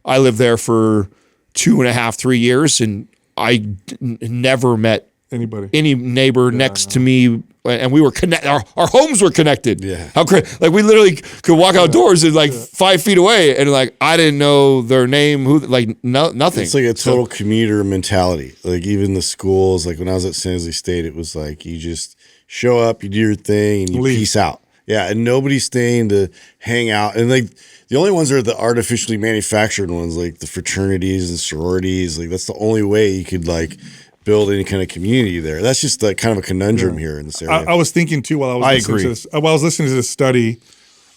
I lived there for 2.5, 3 years, and I never met any neighbor next to me, and we were connected. Our homes were connected. Yeah, like we literally could walk outdoors and 5 feet away, and I didn't know their name, nothing. It's like a total commuter mentality. Like even the schools, like when I was at San Jose State, it was like you just show up, you do your thing, and you peace out. Yeah, and nobody's staying to hang out, and the only ones are the artificially manufactured ones, like the fraternities and sororities. Like that's the only way you could build any kind of community there. That's just kind of a conundrum here in this area. I was thinking too while I was listening to this study,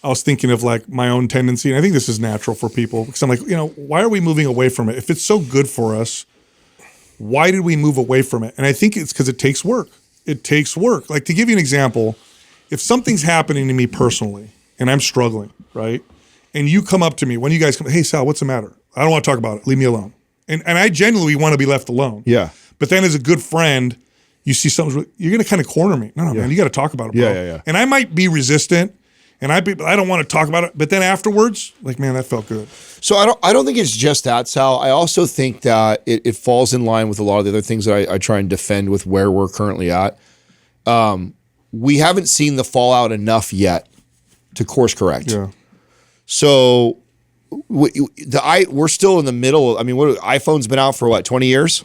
I was thinking of my own tendency, and I think this is natural for people because I'm like, why are we moving away from it? If it's so good for us, why did we move away from it? And I think it's because it takes work. It takes work. Like to give you an example, if something's happening to me personally and I'm struggling, right? And you come up to me, when you guys come, hey Sal, what's the matter? I don't want to talk about it. Leave me alone. And I genuinely want to be left alone. Yeah. But then as a good friend, you see something, you're going to kind of corner me. No, man, you got to talk about it, bro. Yeah. And I might be resistant, and I don't want to talk about it. But then afterwards, man, that felt good. So I don't think it's just that, Sal. I also think that it falls in line with a lot of the other things that I try and defend with where we're currently at. We haven't seen the fallout enough yet to course correct. Yeah. So we're still in the middle. I mean, iPhone's been out for what, 20 years?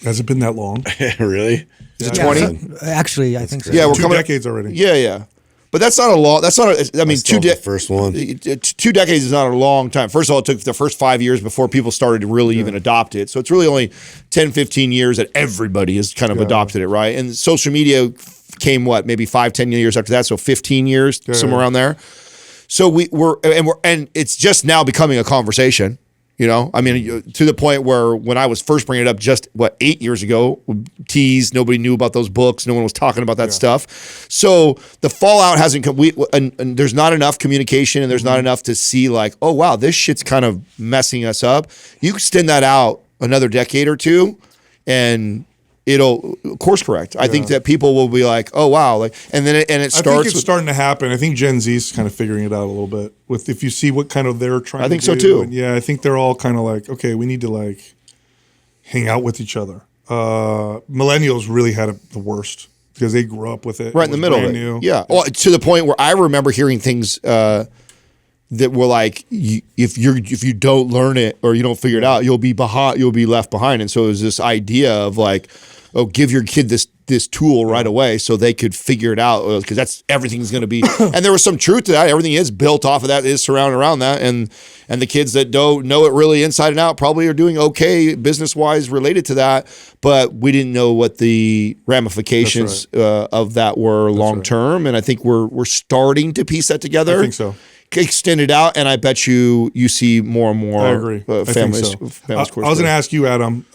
Has it been that long? Really? Is it 20? Actually, I think so. Yeah, we're 2 decades already. Yeah. But that's not a long. That's not. I mean, the first one. 2 decades is not a long time. First of all, it took the first 5 years before people started to really even adopt it. So it's really only 10, 15 years that everybody has kind of adopted it, right? And social media came maybe 5, 10 years after that. So 15 years, somewhere around there. So we're it's just now becoming a conversation. I mean, to the point where when I was first bringing it up just 8 years ago, teased, nobody knew about those books. No one was talking about that stuff. So the fallout hasn't come. And there's not enough communication, and there's not enough to see oh wow, this shit's kind of messing us up. You extend that out another decade or two, and it'll course correct. I think that people will be like, oh wow, it starts. I think it's starting to happen. I think Gen Z's kind of figuring it out a little bit. If you see what kind of they're trying. I think to so do, too. and I think they're all kind of okay, we need to hang out with each other. Millennials really had the worst. because they grew up with it. Right in the middle of it. New. Yeah. Well, to the point where I remember hearing things that were like, if you don't learn it or you don't figure it out, you'll be left behind. And so it was this idea of like, oh, give your kid this tool right away so they could figure it out, because that's everything's going to be. And there was some truth to that. Everything is built off of that, is surrounded around that, and the kids that don't know it really inside and out probably are doing okay business wise related to that. But we didn't know what the ramifications of that were long term, and I think we're starting to piece that together. I think so. Extend it out, and I bet you see more and more. I agree. Families. I was going to ask you, Adam,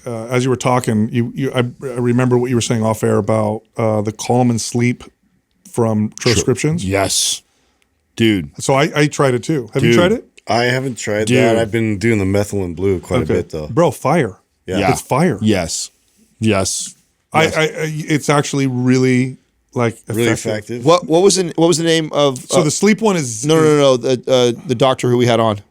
as you were talking, I remember what you were saying off air about the calm and sleep from transcriptions. Yes, dude. So I tried it too. Have you tried it? I haven't tried that. I've been doing the methylene blue quite a bit though. Bro, fire. Yeah. It's fire. Yes. It's actually really really effective. What was the name of? So the sleep one is no. The doctor who we had on.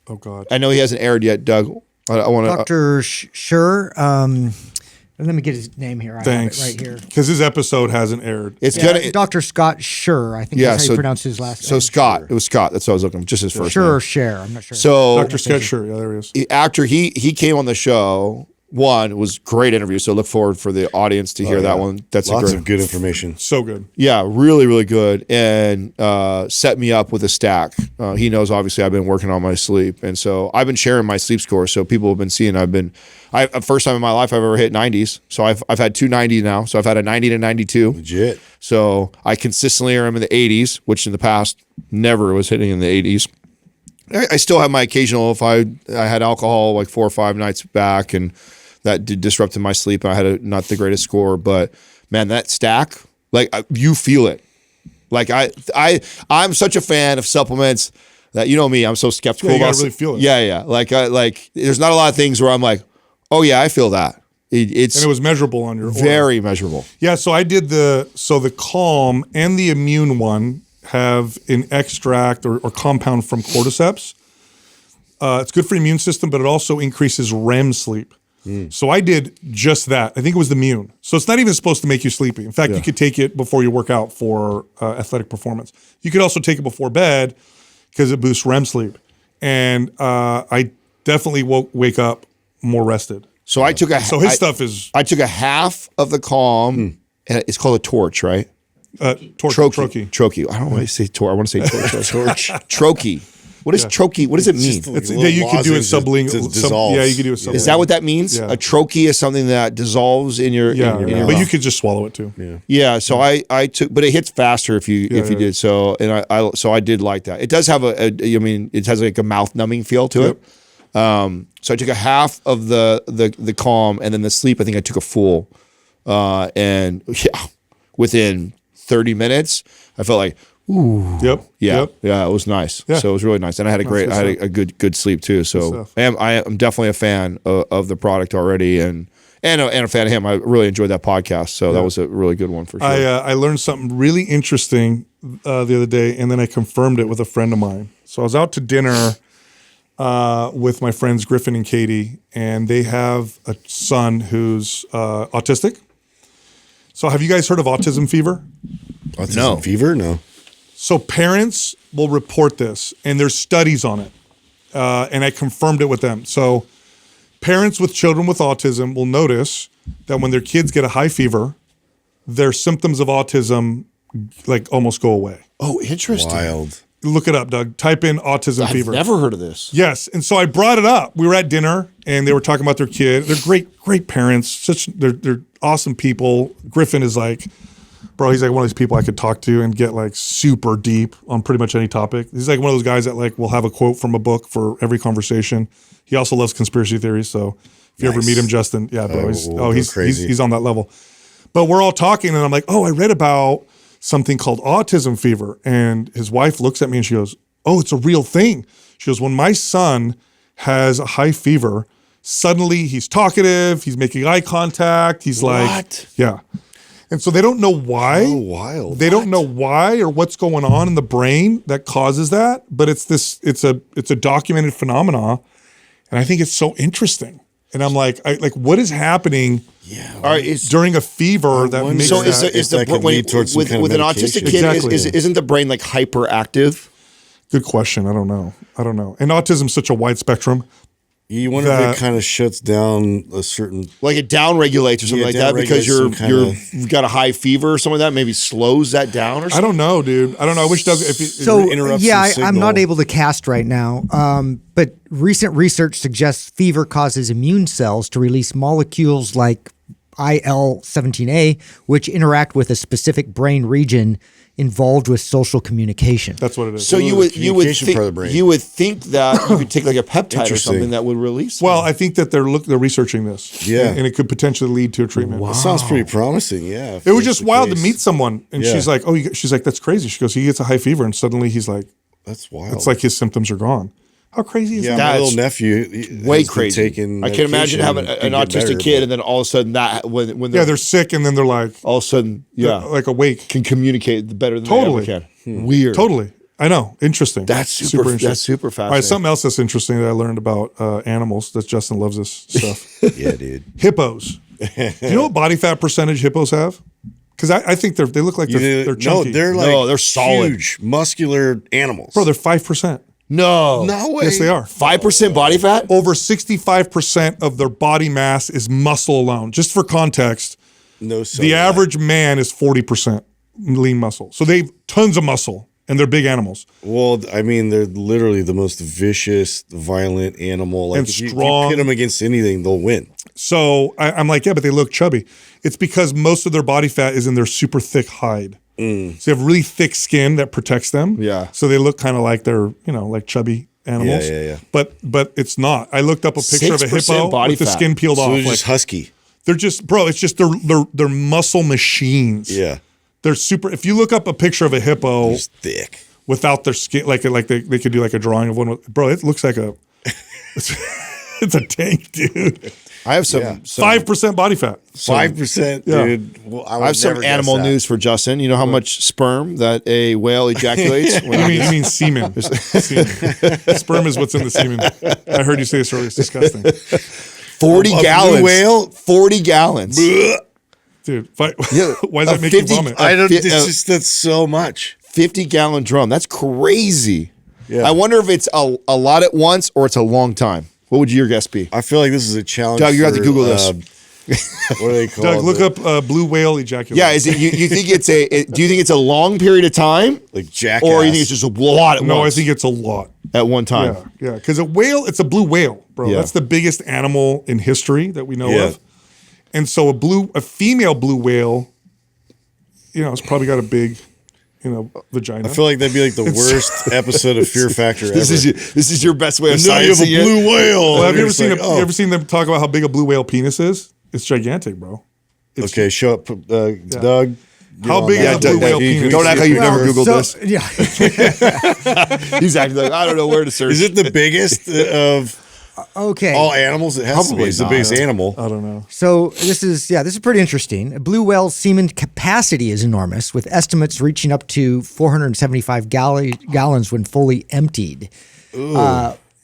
Oh God. I know he hasn't aired yet, Doug. I want to. Dr. Sure. Let me get his name here. I have it right here. Because his episode hasn't aired. It's Dr. Scott Sure. I think that's how you pronounce his last name. So Scott. It was Scott. That's what I was looking. Just his first name. Sure, Share. I'm not sure. So Dr. Scott Sure. Yeah, there he is. After he came on the show. One, it was a great interview, so look forward for the audience to hear that one. That's lots of good information. So good. Yeah, really, really good, and set me up with a stack. He knows, obviously, I've been working on my sleep, and so I've been sharing my sleep score. So people have been seeing. First time in my life I've ever hit 90s. So I've had 290 now. So I've had a 90 to 92. Legit. So I consistently am in the 80s, which in the past never was hitting in the 80s. I still have my occasional, if I had alcohol like 4 or 5 nights back, and that disrupted my sleep. I had not the greatest score, but man, that stack, like you feel it. Like I'm such a fan of supplements that, you know me, I'm so skeptical. Yeah, you gotta really feel it. Yeah. Like there's not a lot of things where I'm like, oh yeah, I feel that. And it was measurable on your very measurable. Yeah, so I did the calm and the immune one have an extract or compound from cordyceps. It's good for the immune system, but it also increases REM sleep. So I did just that. I think it was the immune. So it's not even supposed to make you sleepy. In fact, you could take it before you work out for athletic performance. You could also take it before bed because it boosts REM sleep. And I definitely wake up more rested. So I took his stuff is. I took a half of the calm, and it's called a torch, right? Troche. I don't want to say torch. I want to say torch. Troche. What is troche? What does it mean? You could do it sublingual. Yeah, you could do it sublingual. Is that what that means? Yeah. A troche is something that dissolves in your. Yeah, in your but mouth. you could just swallow it too. Yeah. So I took, but it hits faster if you did so, and I did like that. It does have it has like a mouth numbing feel to it. So I took a half of the calm, and then the sleep, I think I took a full, and within 30 minutes, I felt like, ooh. Yep. Yeah. It was nice. Yeah. So it was really nice. And I had a good sleep too. So I am definitely a fan of the product already, and a fan of him. I really enjoyed that podcast. So that was a really good one for sure. I learned something really interesting the other day, and then I confirmed it with a friend of mine. So I was out to dinner with my friends Griffin and Katie, and they have a son who's autistic. So have you guys heard of autism fever? Autism fever? No. So parents will report this, and there's studies on it, and I confirmed it with them. So parents with children with autism will notice that when their kids get a high fever, their symptoms of autism like almost go away. Oh, interesting. Wild. Look it up, Doug. Type in autism fever. I've never heard of this. Yes, and so I brought it up. We were at dinner, and they were talking about their kid. They're great parents. They're awesome people. Griffin is like, bro, he's like one of these people I could talk to and get like super deep on pretty much any topic. He's like one of those guys that like will have a quote from a book for every conversation. He also loves conspiracy theories. So if you ever meet him, Justin, yeah, bro, he's on that level. But we're all talking, and I'm like, oh, I read about something called autism fever. And his wife looks at me and she goes, oh, it's a real thing. She goes, when my son has a high fever, suddenly he's talkative, he's making eye contact, he's like, yeah. And so they don't know why. Oh, wild. They don't know why or what's going on in the brain that causes that, but it's a documented phenomena, and I think it's so interesting. And I'm like, what is happening? Yeah. All right, during a fever that makes so that. is the with an autistic kid isn't the brain like hyperactive? Good question. I don't know. And autism is such a wide spectrum. You wonder if it kind of shuts down a certain, like it down regulates or something like that because you've got a high fever or something like that. Maybe slows that down or something. I don't know, dude. I don't know. I wish Doug. If so interrupts I'm not able to cast right now. But recent research suggests fever causes immune cells to release molecules like IL-17A, which interact with a specific brain region involved with social communication. That's what it is. So you would think that you could take like a peptide or something that would release. Well, I think that they're researching this. Yeah, and it could potentially lead to a treatment. Wow. That sounds pretty promising. Yeah, it was just wild to meet someone, and she's like, she's like, that's crazy. She goes, he gets a high fever, and suddenly he's like, that's wild. It's like his symptoms are gone. How crazy is that? My little nephew, way crazy. I can imagine having an autistic kid, and then all of a sudden when they're sick, and then they're like all of a sudden like awake, can communicate better than they ever can. Weird, totally. I know, interesting. That's super interesting. That's super fascinating. All right, something else that's interesting that I learned about animals. That Justin loves this stuff. Yeah, dude. Hippos. Do you know what body fat percentage hippos have? Because I think they look like they're chunky. They're solid, huge, muscular animals. Bro, they're 5%. No way. Yes, they are. 5% body fat? Over 65% of their body mass is muscle alone. Just for context, the average man is 40% lean muscle. So they have tons of muscle, and they're big animals. Well, I mean, they're literally the most vicious, violent animal. Like, and if strong. you pit them against anything, they'll win. So I'm like, yeah, but they look chubby. It's because most of their body fat is in their super thick hide. So they have really thick skin that protects them. Yeah. So they look kind of like they're, like chubby animals. Yeah. But it's not. I looked up a picture of a hippo with the skin peeled off. They're just husky. They're just, bro, it's just they're muscle machines. Yeah. They're super. If you look up a picture of a hippo, it's thick without their skin, like they could do like a drawing of one. Bro, it looks like it's a tank, dude. I have some 5% body fat. 5%, dude. Well, I have some animal news for Justin. You know how much sperm that a whale ejaculates? You mean semen. Sperm is what's in the semen. I heard you say this earlier. It's disgusting. 40 gallons. Whale? 40 gallons. Dude, why does that make you vomit? That's so much. 50-gallon drum. That's crazy. Yeah. I wonder if it's a lot at once or it's a long time. What would your guess be? I feel like this is a challenge. Doug, you have to Google this. What are they called? Doug, look up blue whale ejaculation. Yeah, is it? You think it's do you think it's a long period of time, like jackass, or you think it's just a lot at once? No, I think it's a lot at one time. Yeah, because a whale, it's a blue whale, bro. Yeah. That's the biggest animal in history that we know of. And so a female blue whale, it's probably got a big, vagina. I feel like that'd be like the worst episode of Fear Factor ever. This is your best way of saying you have a blue whale. Well, have you ever seen them talk about how big a blue whale penis is? It's gigantic, bro. Okay, show up, Doug. How big is a blue whale penis? Don't act like you've never Googled this. Yeah. He's acting like, I don't know where to search. Is it the biggest of all animals? It has to be. It's the biggest animal. I don't know. So this is pretty interesting. A blue whale's semen capacity is enormous, with estimates reaching up to 475 gallons when fully emptied.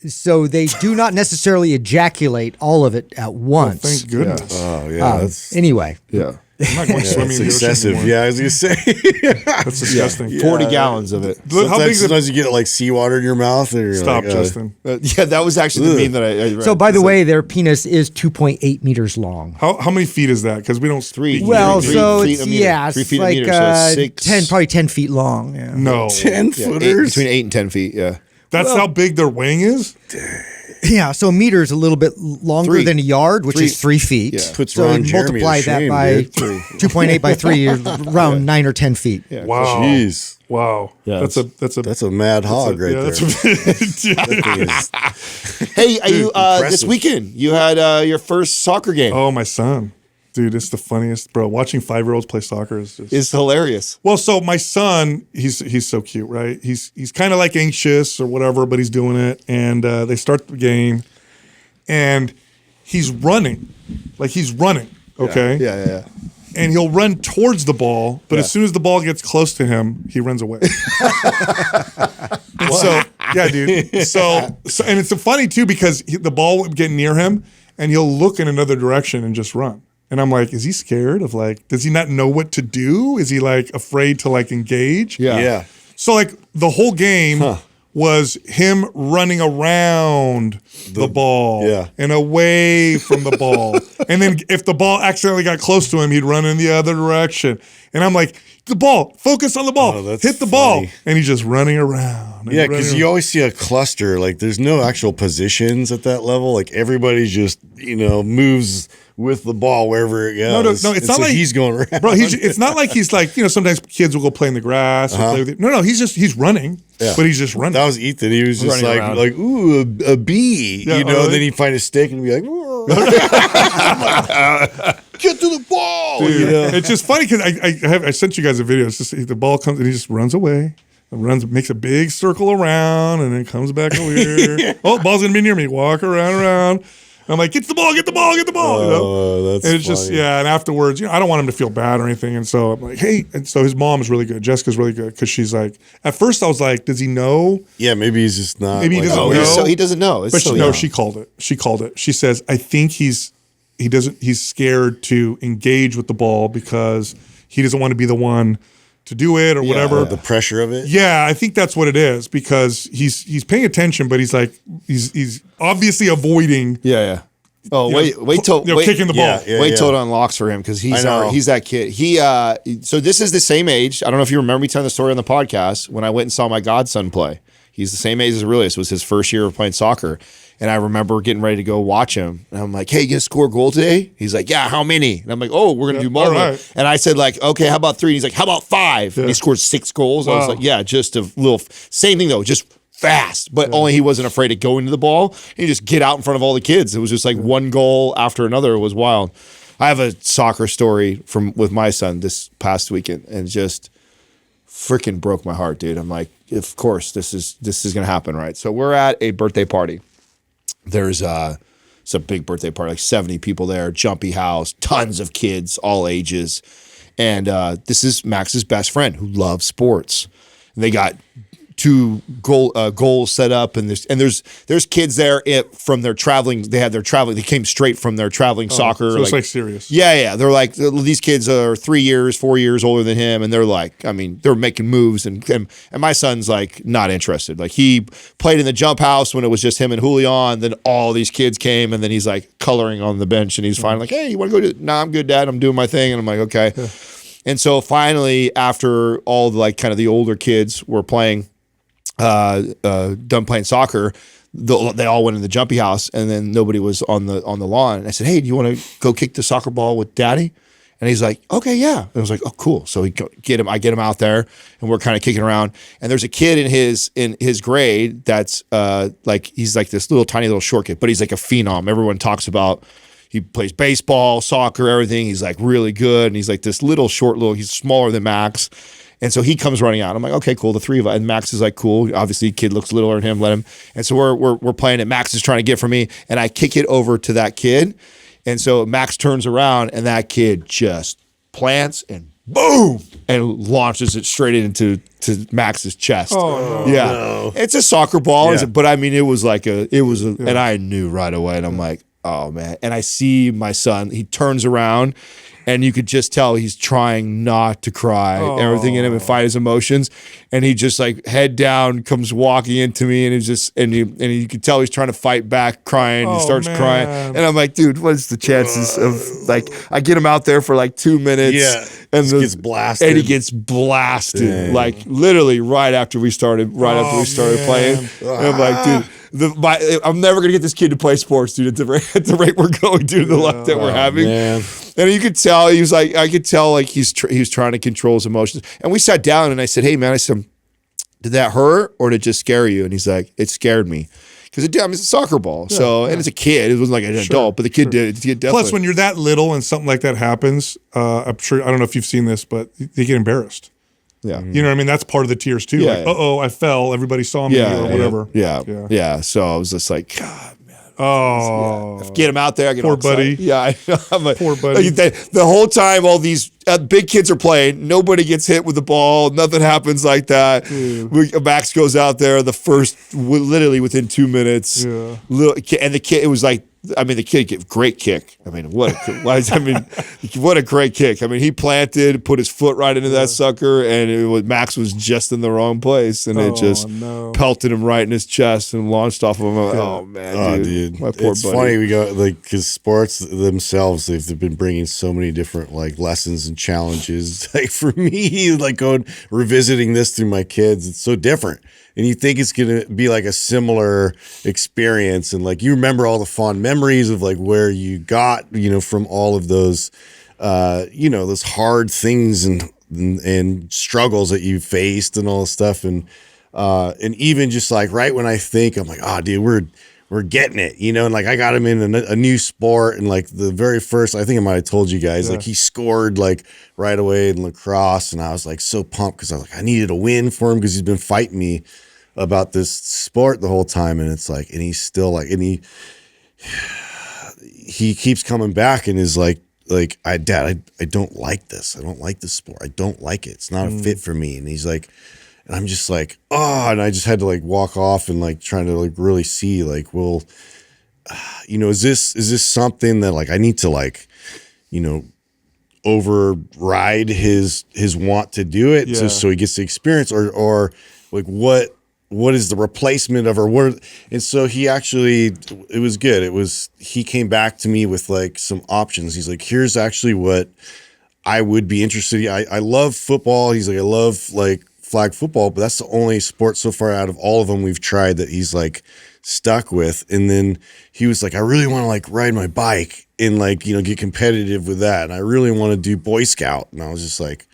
So they do not necessarily ejaculate all of it at once. Oh, thank goodness. Oh yeah. Anyway. Yeah. I'm not going swimming in the ocean excessive. anymore. Yeah, I was gonna say that's disgusting. 40 gallons of it. Sometimes you get like seawater in your mouth. And Stop, Justin. Yeah, that was actually the meme that I read. So by the way, their penis is 2.8 meters long. How many feet is that? Because we don't speak. Well, so it's 3 feet like so 6, probably 10 feet long. Yeah. No, 10-footers between 8 and 10 feet. Yeah, that's how big their wing is. Yeah, so a meter is a little bit longer than a yard, which is 3 feet. Yeah. Puts so Ron Jeremy multiply to shame, that by dude. 2.8 by 3, around 9 or 10 feet. Yeah. Wow. Jeez. Wow. Yeah, that's a mad hog right there. Hey, this weekend you had your first soccer game. Oh, my son. Dude, it's the funniest, bro. Watching 5-year-olds play soccer is just... It's hilarious. Well, so my son, he's so cute, right? He's kind of like anxious or whatever, but he's doing it. And they start the game, and he's running. Like, he's running, okay? Yeah. And he'll run towards the ball, but as soon as the ball gets close to him, he runs away. So, yeah, dude. So and it's funny, too, because the ball would get near him, and he'll look in another direction and just run. And I'm like, is he scared of like, does he not know what to do? Is he like afraid to like engage? Yeah. So like the whole game was him running around the ball and away from the ball. And then if the ball accidentally got close to him, he'd run in the other direction. And I'm like, the ball, focus on the ball, hit the ball. And he's just running around. Yeah, because you always see a cluster. Like there's no actual positions at that level. Like everybody just, moves with the ball wherever it goes. No, it's not like he's going around. Bro, it's not like he's like, sometimes kids will go play in the grass. Or play with it. No, he's running, but he's just running. That was Ethan. He was just like, ooh, a bee, and then he'd find a stick and be like, get to the ball. Dude, it's just funny because I sent you guys a video. It's just the ball comes and he just runs away. Makes a big circle around and then comes back over here. Oh, ball's gonna be near me. Walk around. I'm like, get the ball. Oh, that's and it's funny. just, and afterwards, I don't want him to feel bad or anything. And so I'm like, hey, and so his mom is really good. Jessica's really good because she's like, at first I was like, does he know? Yeah, maybe he's just not. Maybe he doesn't know. So he doesn't know. She called it. She says, I think he's scared to engage with the ball because he doesn't want to be the one to do it or whatever. The pressure of it. Yeah, I think that's what it is because he's paying attention, but he's like he's obviously avoiding. Yeah. Oh, wait till kicking the ball. Wait till it unlocks for him because he's that kid. So this is the same age. I don't know if you remember me telling the story on the podcast when I went and saw my godson play. He's the same age as Aurelius. It was his first year of playing soccer. And I remember getting ready to go watch him. And I'm like, hey, you gonna score a goal today? He's like, yeah, how many? And I'm like, oh, we're gonna do more. Right. And I said, like, okay, how about 3? And he's like, how about 5? And he scored 6 goals. Wow. I was like, yeah, just a little same thing though, just fast. But only he wasn't afraid to go into the ball. He just get out in front of all the kids. It was just like one goal after another. It was wild. I have a soccer story with my son this past weekend and just freaking broke my heart, dude. I'm like, of course, this is gonna happen, right? So we're at a birthday party. It's a big birthday party, like 70 people there, jumpy house, tons of kids, all ages. And this is Max's best friend who loves sports. And they got 2 goals set up, and there's kids there from their traveling. They came straight from their traveling soccer. So it's like serious. Yeah. They're like, these kids are 3 years, 4 years older than him, and they're like, I mean, they're making moves, and my son's like not interested. Like he played in the jump house when it was just him and Julian. Then all these kids came, and then he's like coloring on the bench, and he's finally like, hey, you want to go? Nah, I'm good, Dad. I'm doing my thing, and I'm like, okay. Yeah. And so finally, after all the like kind of the older kids were playing. Done playing soccer, they all went in the jumpy house, and then nobody was on the lawn. And I said, "Hey, do you want to go kick the soccer ball with Daddy?" And he's like, "Okay, yeah." And I was like, "Oh, cool." So I get him out there, and we're kind of kicking around. And there's a kid in his grade that's like he's like this tiny little short kid, but he's like a phenom. Everyone talks about. He plays baseball, soccer, everything. He's like really good, and he's like this he's smaller than Max. And so he comes running out. I'm like, okay, cool. The 3 of us. And Max is like, cool. Obviously, kid looks littler than him. Let him. And so we're playing it. Max is trying to get from me, and I kick it over to that kid. And so Max turns around, and that kid just plants and boom, and launches it straight into Max's chest. Oh, yeah, no. It's a soccer ball, but I mean, it was and I knew right away. And I'm like, oh man. And I see my son. He turns around. And you could just tell he's trying not to cry, everything in him, and fight his emotions. And he just like head down comes walking into me, and you could tell he's trying to fight back, crying. He starts crying, and I'm like, dude, what's the chances of like I get him out there for like 2 minutes, and he gets blasted, and he gets blasted, like literally right after we started playing. And I'm like, dude. I'm never gonna get this kid to play sports, dude. At the rate we're going, due to the luck that we're having. Man. And you could tell I could tell like he was trying to control his emotions. And we sat down, and I said, "Hey, man," I said, "Did that hurt or did it just scare you?" And he's like, "It scared me." Because it's a soccer ball, and it's a kid. It wasn't like an adult, but the kid did. Definitely. Plus, when you're that little and something like that happens, I'm sure I don't know if you've seen this, but they get embarrassed. Yeah. You know what I mean? That's part of the tears too. Yeah, like, I fell. Everybody saw me or whatever. Yeah. So I was just like, God, man. Oh. Get him out there. I get poor buddy. Yeah. I know. I'm like, poor buddy. The whole time all these big kids are playing, nobody gets hit with the ball. Nothing happens like that. Max goes out there literally within 2 minutes. Yeah. And the kid, it was like I mean, the kid gave great kick. I mean, what a great kick. I mean, he planted, put his foot right into that sucker, and Max was just in the wrong place, and it just pelted him right in his chest and launched off of him. Oh man, dude. My poor it's buddy. Funny we go because sports themselves, they've been bringing so many different like lessons and challenges. Like for me, like going revisiting this through my kids, it's so different. And you think it's going to be like a similar experience. And like, you remember all the fond memories of like where you got, from all of those, those hard things and struggles that you faced and all this stuff. And even just like, right when I think I'm like, oh dude, we're getting it, and like I got him in a new sport, and like the very first, I think I might have told you guys, like he scored like right away in lacrosse, and I was like so pumped because I was like, I needed a win for him because he's been fighting me about this sport the whole time, and it's like, and he's still like, and he keeps coming back and is like Dad, I don't like this. I don't like this sport. I don't like it. It's not a fit for me. And he's like, and I'm just like, and I just had to like walk off and like trying to like really see like, well, is this something that like I need to like, override his want to do it so he gets the experience, or like what is the replacement of, or what? And so he actually, it was good. He came back to me with like some options. He's like, here's actually what I would be interested in. I love football. He's like, I love like flag football, but that's the only sport so far out of all of them we've tried that he's like stuck with. And then he was like, I really want to like ride my bike and like, get competitive with that. And I really want to do Boy Scout. And I was just like,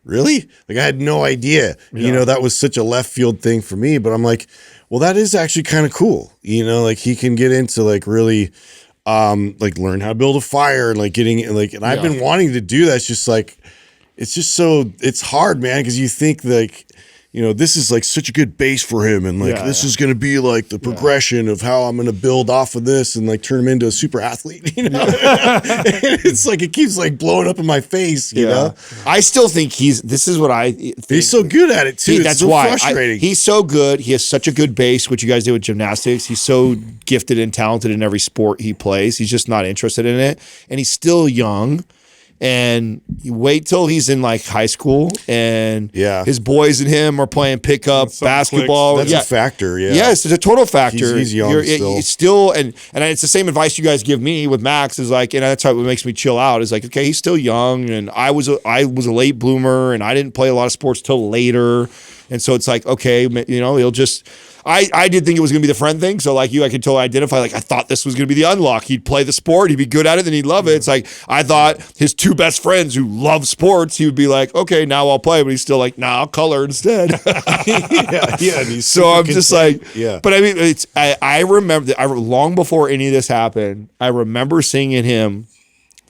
really? Like I had no idea, that was such a left field thing for me, but I'm like, well, that is actually kind of cool. Like he can get into like really, like learn how to build a fire and like getting like, and I've been wanting to do that. It's just like, it's hard, man. Cause you think like, this is like such a good base for him. And like, this is going to be like the progression of how I'm going to build off of this and like turn him into a super athlete, And it's like, it keeps like blowing up in my face, you know? I still think this is what I think. He's so good at it too. That's so why frustrating. He's so good. He has such a good base, what you guys did with gymnastics. He's so gifted and talented in every sport he plays. He's just not interested in it. And he's still young. And you wait till he's in like high school and his boys and him are playing pickup basketball. That's a factor. Yeah. Yes, it's a total factor. He's young still. And it's the same advice you guys give me with Max is like, and that's how it makes me chill out is like, okay, he's still young. And I was a late bloomer and I didn't play a lot of sports till later. And so it's like, okay, he'll just, I did think it was going to be the friend thing. So like I could totally identify, like I thought this was going to be the unlock. He'd play the sport. He'd be good at it. Then he'd love it. It's like, I thought his two best friends who love sports, he would be like, okay, now I'll play. But he's still like, nah, I'll color instead. So I'm just like, but I mean, I remember long before any of this happened, I remember seeing in him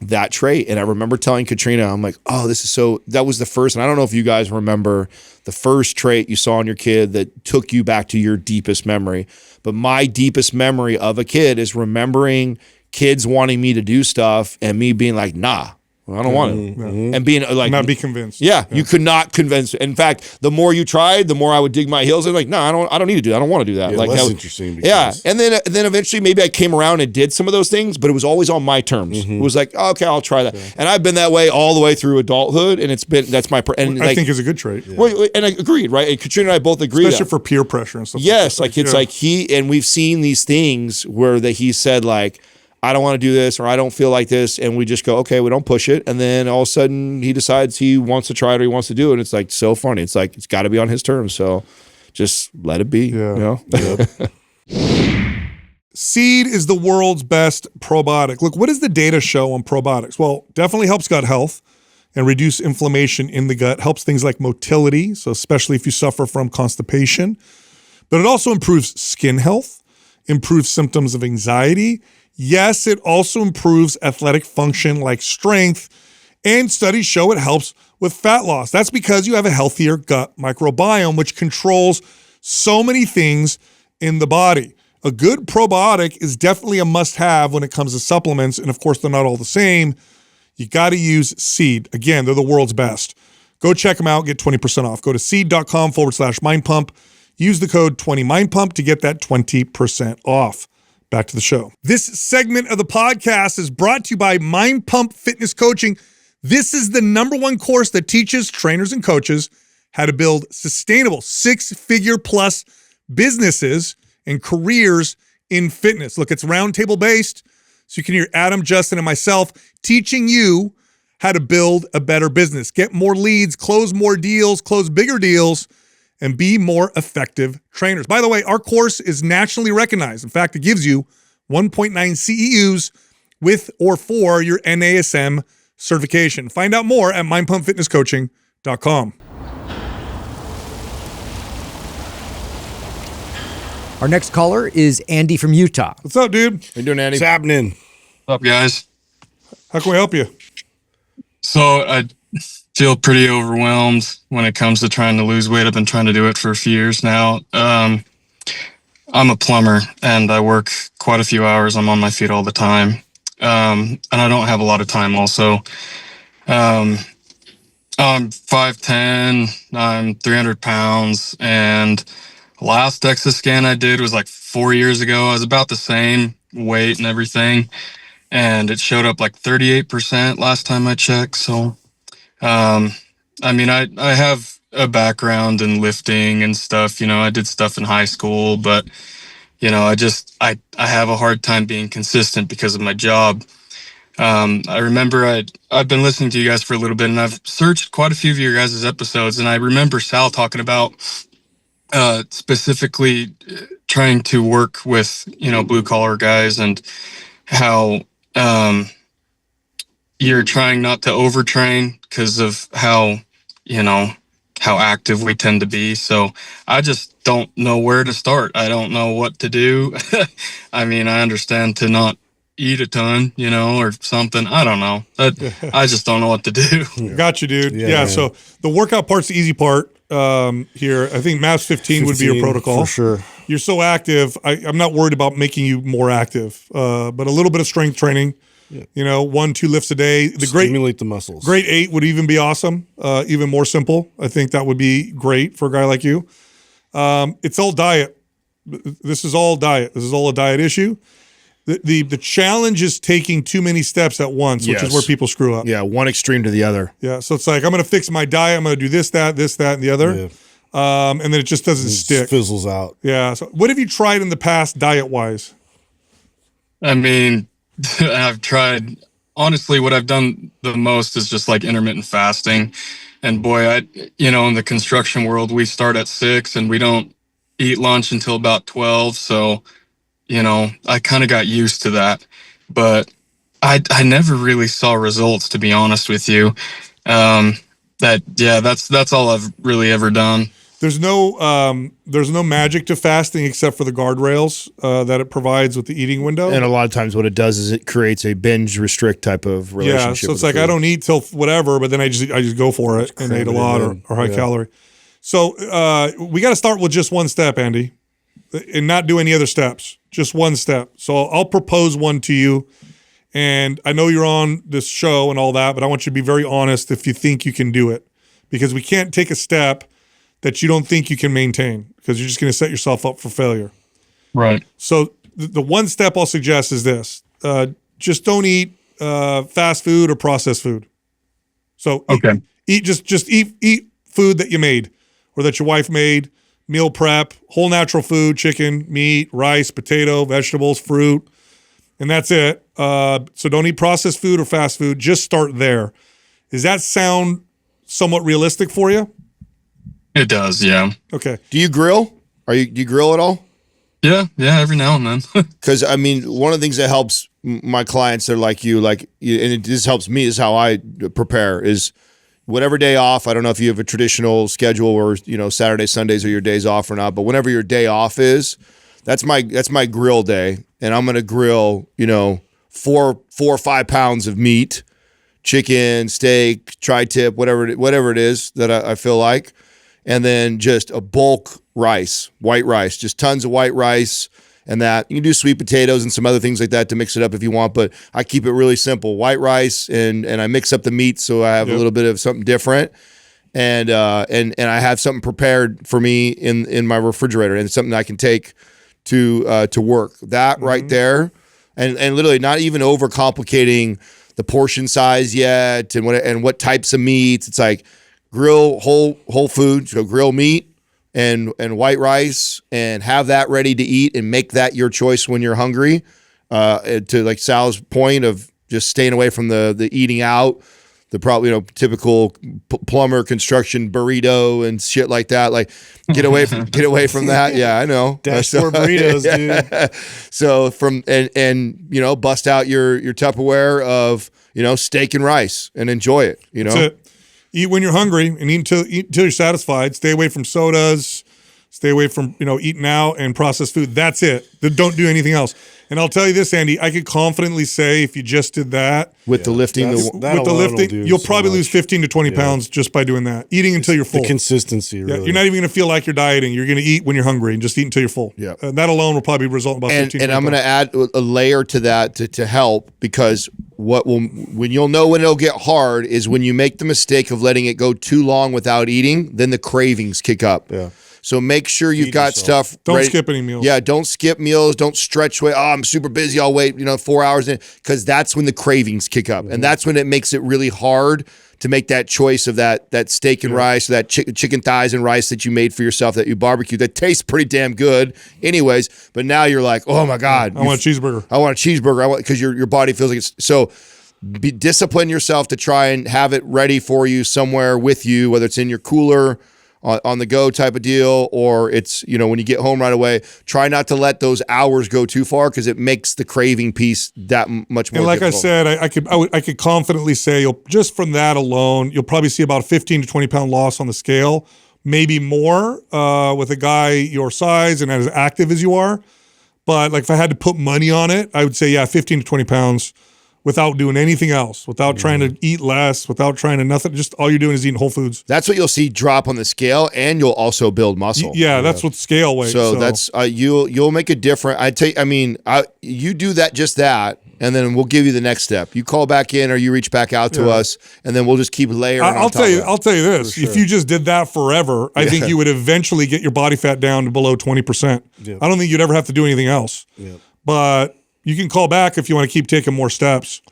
that trait. And I remember telling Katrina, I'm like, oh, that was the first. And I don't know if you guys remember the first trait you saw in your kid that took you back to your deepest memory. But my deepest memory of a kid is remembering kids wanting me to do stuff and me being like, nah, I don't want it. And being like, not be convinced. Yeah, you could not convince. In fact, the more you tried, the more I would dig my heels and like, no, I don't need to do that. I don't want to do that. Yeah, like that's interesting. Because, and then eventually maybe I came around and did some of those things, but it was always on my terms. It was like, oh, okay, I'll try that. And I've been that way all the way through adulthood, and that's my. And I think is a good trait. Well, and I agreed, right? And Katrina and I both agreed, especially for peer pressure and stuff. Yes, like it's like and we've seen these things where he said like, I don't want to do this or I don't feel like this. And we just go, okay, we don't push it. And then all of a sudden he decides he wants to try it or he wants to do it. And it's like so funny. It's like, it's got to be on his terms. So just let it be. Seed is the world's best probiotic. Look, what does the data show on probiotics? Well, definitely helps gut health and reduce inflammation in the gut, helps things like motility. So especially if you suffer from constipation, but it also improves skin health, improves symptoms of anxiety. Yes, it also improves athletic function like strength, and studies show it helps with fat loss. That's because you have a healthier gut microbiome, which controls so many things in the body. A good probiotic is definitely a must-have when it comes to supplements, and of course, they're not all the same. You got to use Seed. Again, they're the world's best. Go check them out, get 20% off. Go to seed.com/mindpump. Use the code 20mindpump to get that 20% off. back to the show. This segment of the podcast is brought to you by Mind Pump Fitness Coaching. This is the #1 course that teaches trainers and coaches how to build sustainable 6-figure plus businesses and careers in fitness. Look, it's roundtable based, so you can hear Adam, Justin, and myself teaching you how to build a better business, get more leads, close more deals, close bigger deals, and be more effective trainers. By the way, our course is nationally recognized. In fact, it gives you 1.9 CEUs with or for your NASM certification. Find out more at mindpumpfitnesscoaching.com. Our next caller is Andy from Utah. What's up, dude? How you doing, Andy? What's happening? What's up, guys? How can we help you? So I feel pretty overwhelmed when it comes to trying to lose weight. I've been trying to do it for a few years now. I'm a plumber and I work quite a few hours. I'm on my feet all the time. And I don't have a lot of time also. I'm 5'10", I'm 300 pounds, and last DEXA scan I did was like 4 years ago. I was about the same weight and everything, and it showed up like 38% last time I checked. So, I mean, I have a background in lifting and stuff. I did stuff in high school, but I have a hard time being consistent because of my job. I remember I've been listening to you guys for a little bit, and I've searched quite a few of your guys' episodes, and I remember Sal talking about specifically trying to work with, blue collar guys, and how you're trying not to overtrain because of how active we tend to be. So I just don't know where to start. I don't know what to do. I mean, I understand to not eat a ton, or something. I don't know. I just don't know what to do. Got you, dude. Yeah. So the workout part's the easy part here. I think MAPS 15 would be your protocol. For sure. You're so active. I'm not worried about making you more active, but a little bit of strength training. Yeah. 1-2 lifts a day. Stimulate the muscles. Grade 8 would even be awesome. Even more simple. I think that would be great for a guy like you. It's all diet. This is all diet. This is all a diet issue. The challenge is taking too many steps at once, which is where people screw up. Yeah, one extreme to the other. Yeah, so it's like, I'm going to fix my diet. I'm going to do this, that, and the other. Yeah. And then it just doesn't stick. Just fizzles out. Yeah. So what have you tried in the past diet-wise? I mean, I've tried, honestly, what I've done the most is just like intermittent fasting. And boy, in the construction world, we start at 6 and we don't eat lunch until about 12. So, I kind of got used to that, but I never really saw results, to be honest with you. That's all I've really ever done. There's no magic to fasting except for the guardrails that it provides with the eating window. And a lot of times what it does is it creates a binge restrict type of relationship. Yeah, so it's like food. I don't eat till whatever, but then I just go for it and ate a lot or high calorie. So we got to start with just one step, Andy, and not do any other steps. Just one step. So I'll propose one to you. And I know you're on this show and all that, but I want you to be very honest if you think you can do it, because we can't take a step that you don't think you can maintain, because you're just going to set yourself up for failure. Right. So the one step I'll suggest is this. Just don't eat fast food or processed food. So eat food that you made or that your wife made, meal prep, whole natural food, chicken, meat, rice, potato, vegetables, fruit, and that's it. So don't eat processed food or fast food. Just start there. Does that sound somewhat realistic for you? It does, yeah. Okay. Do you grill? Do you grill at all? Yeah, every now and then. Because I mean, one of the things that helps my clients that are like you, and this helps me, is how I prepare is whatever day off. I don't know if you have a traditional schedule where Saturdays, Sundays are your days off or not, but whenever your day off is, that's my grill day, and I'm gonna grill 4 or 5 pounds of meat, chicken, steak, tri-tip, whatever it is that I feel like. And then just a bulk rice, white rice, just tons of white rice, and that. You can do sweet potatoes and some other things like that to mix it up if you want, but I keep it really simple. White rice, and I mix up the meat so I have a little bit of something different. And I have something prepared for me in my refrigerator, and it's something I can take to work. That right there, and literally not even overcomplicating the portion size yet, and what types of meats. It's like grill whole food, so grill meat and white rice, and have that ready to eat, and make that your choice when you're hungry. To like Sal's point of just staying away from the eating out, the probably typical plumber construction burrito and shit like that. Like get away from that. Yeah, I know. Dashboard burritos, dude. So and bust out your Tupperware of steak and rice and enjoy it. That's it. Eat when you're hungry and eat until you're satisfied. Stay away from sodas. Stay away from eating out and processed food. That's it. Don't do anything else. And I'll tell you this, Andy, I could confidently say if you just did that with the lifting, you'll probably lose 15 to 20 pounds just by doing that. Eating until you're full. The consistency, really. You're not even going to feel like you're dieting. You're going to eat when you're hungry and just eat until you're full. Yeah. And that alone will probably result in about 15. And I'm going to add a layer to that to help, because when you'll know when it'll get hard is when you make the mistake of letting it go too long without eating, then the cravings kick up. Yeah. So make sure you've got stuff. Don't skip any meals. Yeah, don't skip meals. Don't stretch away. Oh, I'm super busy. I'll wait 4 hours in, because that's when the cravings kick up, and that's when it makes it really hard to make that choice of that steak and rice, or that chicken thighs and rice that you made for yourself that you barbecued. That tastes pretty damn good, anyways. But now you're like, oh my god, I want a cheeseburger. I want a cheeseburger. Because your body feels like it's so. Discipline yourself to try and have it ready for you somewhere with you, whether it's in your cooler, on the go type of deal, or it's when you get home right away. Try not to let those hours go too far, because it makes the craving piece that much more. And like difficult. I said, I could confidently say just from that alone, you'll probably see about a 15 to 20 pound loss on the scale, maybe more with a guy your size and as active as you are. But like if I had to put money on it, I would say 15 to 20 pounds. Without doing anything else, without trying to eat less, without trying to nothing, just all you're doing is eating whole foods. That's what you'll see drop on the scale, and you'll also build muscle. That's what scale weighs. So that's you'll make a difference. You do just that, and then we'll give you the next step. You call back in, or you reach back out to us, and then we'll just keep layering. I'll tell you this: if you just did that forever, I think you would eventually get your body fat down to below 20%. Yeah. I don't think you'd ever have to do anything else. Yeah. But you can call back if you want to keep taking more steps.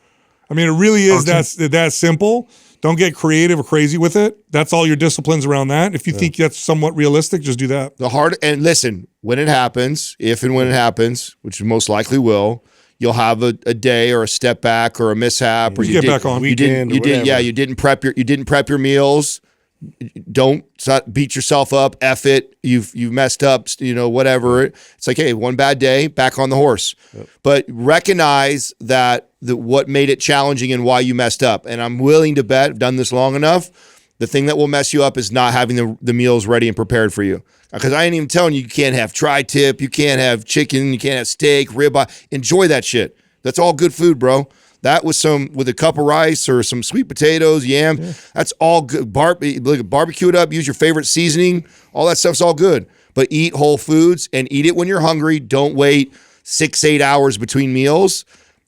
I mean, it really is that simple. Don't get creative or crazy with it. That's all your disciplines around that. If you think that's somewhat realistic, just do that. And listen, when it happens, if and when it happens, which most likely will, you'll have a day or a step back or a mishap, or you get back on weekend. You didn't prep your meals. Don't beat yourself up. F it. You've messed up. Whatever. It's like, hey, one bad day, back on the horse. Yep. But recognize that what made it challenging and why you messed up. And I'm willing to bet, I've done this long enough, the thing that will mess you up is not having the meals ready and prepared for you. Because I ain't even telling you can't have tri-tip, you can't have chicken, you can't have steak, ribeye. Enjoy that shit. That's all good food, bro. That with a cup of rice or some sweet potatoes, yam. Yeah. That's all good. Barbecue it up. Use your favorite seasoning. All that stuff's all good. But eat whole foods and eat it when you're hungry. Don't wait 6-8 hours between meals.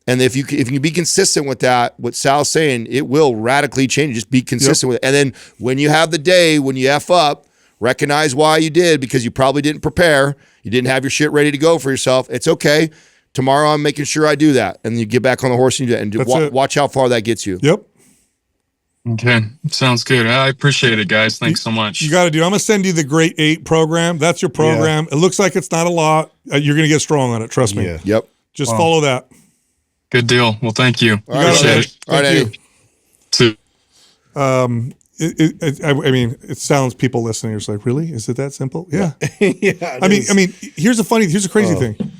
And if you can be consistent with that, what Sal's saying, it will radically change. Just be consistent with it. And then when you have the day when you F up, recognize why you did, because you probably didn't prepare. You didn't have your shit ready to go for yourself. It's okay. Tomorrow I'm making sure I do that. And you get back on the horse and you do that. And watch how far that gets you. Yep. Okay. Sounds good. I appreciate it, guys. Thanks so much. You got to do. I'm going to send you the Great 8 program. That's your program. Yeah. It looks like it's not a lot. You're going to get strong on it. Trust me. Yeah. Yep. Just follow that. Good deal. Well, thank you. All right, appreciate it. All right, Eddie. I mean, it sounds, people listening are just like, really? Is it that simple? Yeah. Yeah. I mean, here's a crazy thing.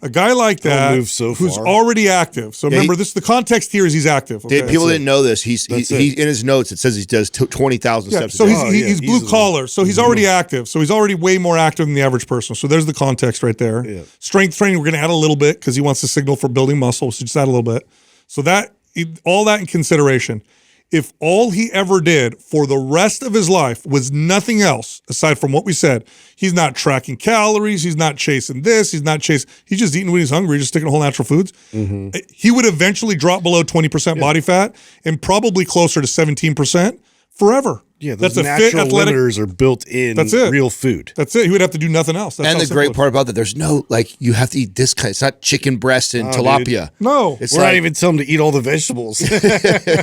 A guy like that who's already active. So remember, the context here is he's active. Okay? People didn't know this. He's in his notes. It says he does 20,000 steps. So he's blue collar. So he's already active. So he's already way more active than the average person. So there's the context right there. Yeah. Strength training, we're going to add a little bit because he wants to signal for building muscle. So just add a little bit. So all that in consideration. If all he ever did for the rest of his life was nothing else aside from what we said, he's not tracking calories, he's not chasing this, he's just eating when he's hungry, just sticking to whole natural foods, he would eventually drop below 20% body fat and probably closer to 17% forever. Yeah, that's those a fit natural athletic. limiters are built in That's it. real food. That's it. He would have to do nothing else. That's And how the great simple part about that, there's no, like, you have to eat this kind. It's not chicken breast and tilapia. Dude. No. It's We're like, not even telling them to eat all the vegetables.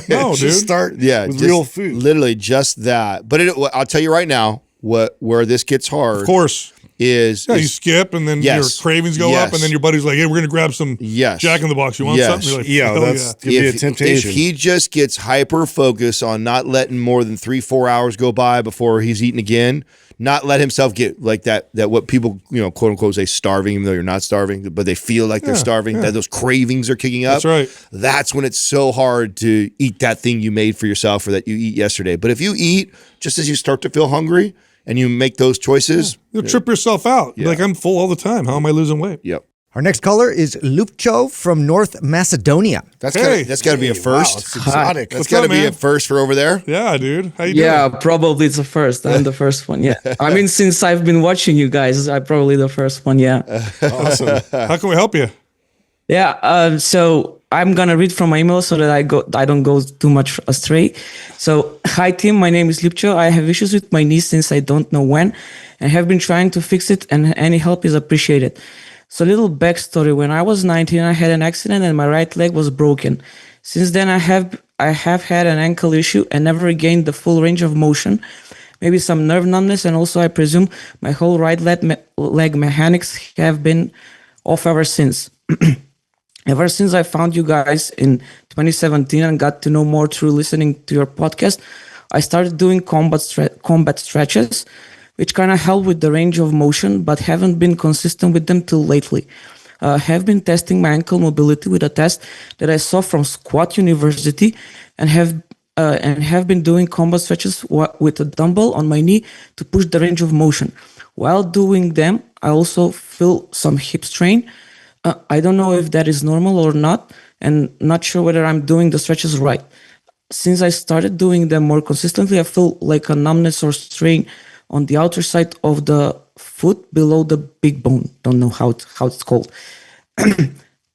No, dude. Just start with real food. Literally just that. But I'll tell you right now, where this gets hard. Of course. Is you skip and then your cravings go up and then your buddy's like, hey, we're going to grab some Jack in the Box. You want something? You're like, yeah, that's could be a temptation. If he just gets hyper focused on not letting more than 3-4 hours go by before he's eating again, not let himself get like that what people, quote unquote say starving, even though you're not starving, but they feel like they're starving, that those cravings are kicking up. That's right. That's when it's so hard to eat that thing you made for yourself or that you eat yesterday. But if you eat just as you start to feel hungry, and you make those choices, you'll trip yourself out. Like, I'm full all the time. How am I losing weight? Yep. Our next caller is Lupcho from North Macedonia. That's got to be a first. Wow, it's exotic. That's got to be a first for over there. Yeah, dude. How you doing? Yeah, probably it's the first. I'm the first one. Yeah. I mean, since I've been watching you guys, I'm probably the first one. Yeah. Awesome. How can we help you? Yeah. So I'm gonna read from my email so that I don't go too much astray. So, hi team, my name is Lipcho. I have issues with my knee since I don't know when, and have been trying to fix it. And any help is appreciated. So, little backstory: when I was 19, I had an accident and my right leg was broken. Since then, I have had an ankle issue and never regained the full range of motion. Maybe some nerve numbness, and also I presume my whole right leg mechanics have been off ever since. Ever since I found you guys in 2017 and got to know more through listening to your podcast, I started doing combat stretches, which kind of help with the range of motion, but haven't been consistent with them till lately. Have been testing my ankle mobility with a test that I saw from Squat University, and have been doing combat stretches with a dumbbell on my knee to push the range of motion. While doing them, I also feel some hip strain. I don't know if that is normal or not, and not sure whether I'm doing the stretches right. Since I started doing them more consistently, I feel like a numbness or strain on the outer side of the foot below the big bone. Don't know how it's called.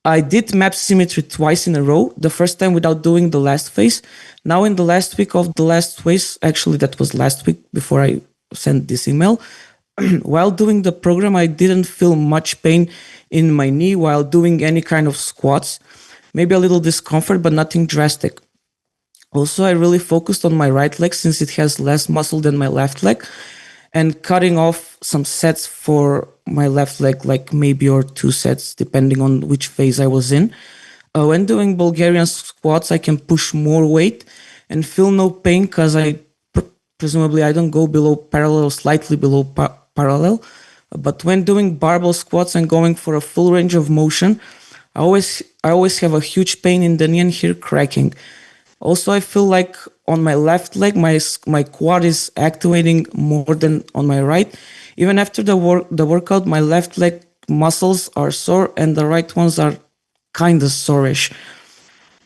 I did map symmetry twice in a row, the first time without doing the last phase. Now in the last week of the last phase, actually that was last week before I sent this email, while doing the program, I didn't feel much pain in my knee while doing any kind of squats. Maybe a little discomfort, but nothing drastic. Also, I really focused on my right leg since it has less muscle than my left leg, and cutting off some sets for my left leg, like maybe or 2 sets, depending on which phase I was in. When doing Bulgarian squats, I can push more weight and feel no pain because presumably I don't go below parallel, slightly below parallel. But when doing barbell squats and going for a full range of motion, I always have a huge pain in the knee and here cracking. Also, I feel like on my left leg, my quad is activating more than on my right. Even after the workout, my left leg muscles are sore and the right ones are kind of sore-ish.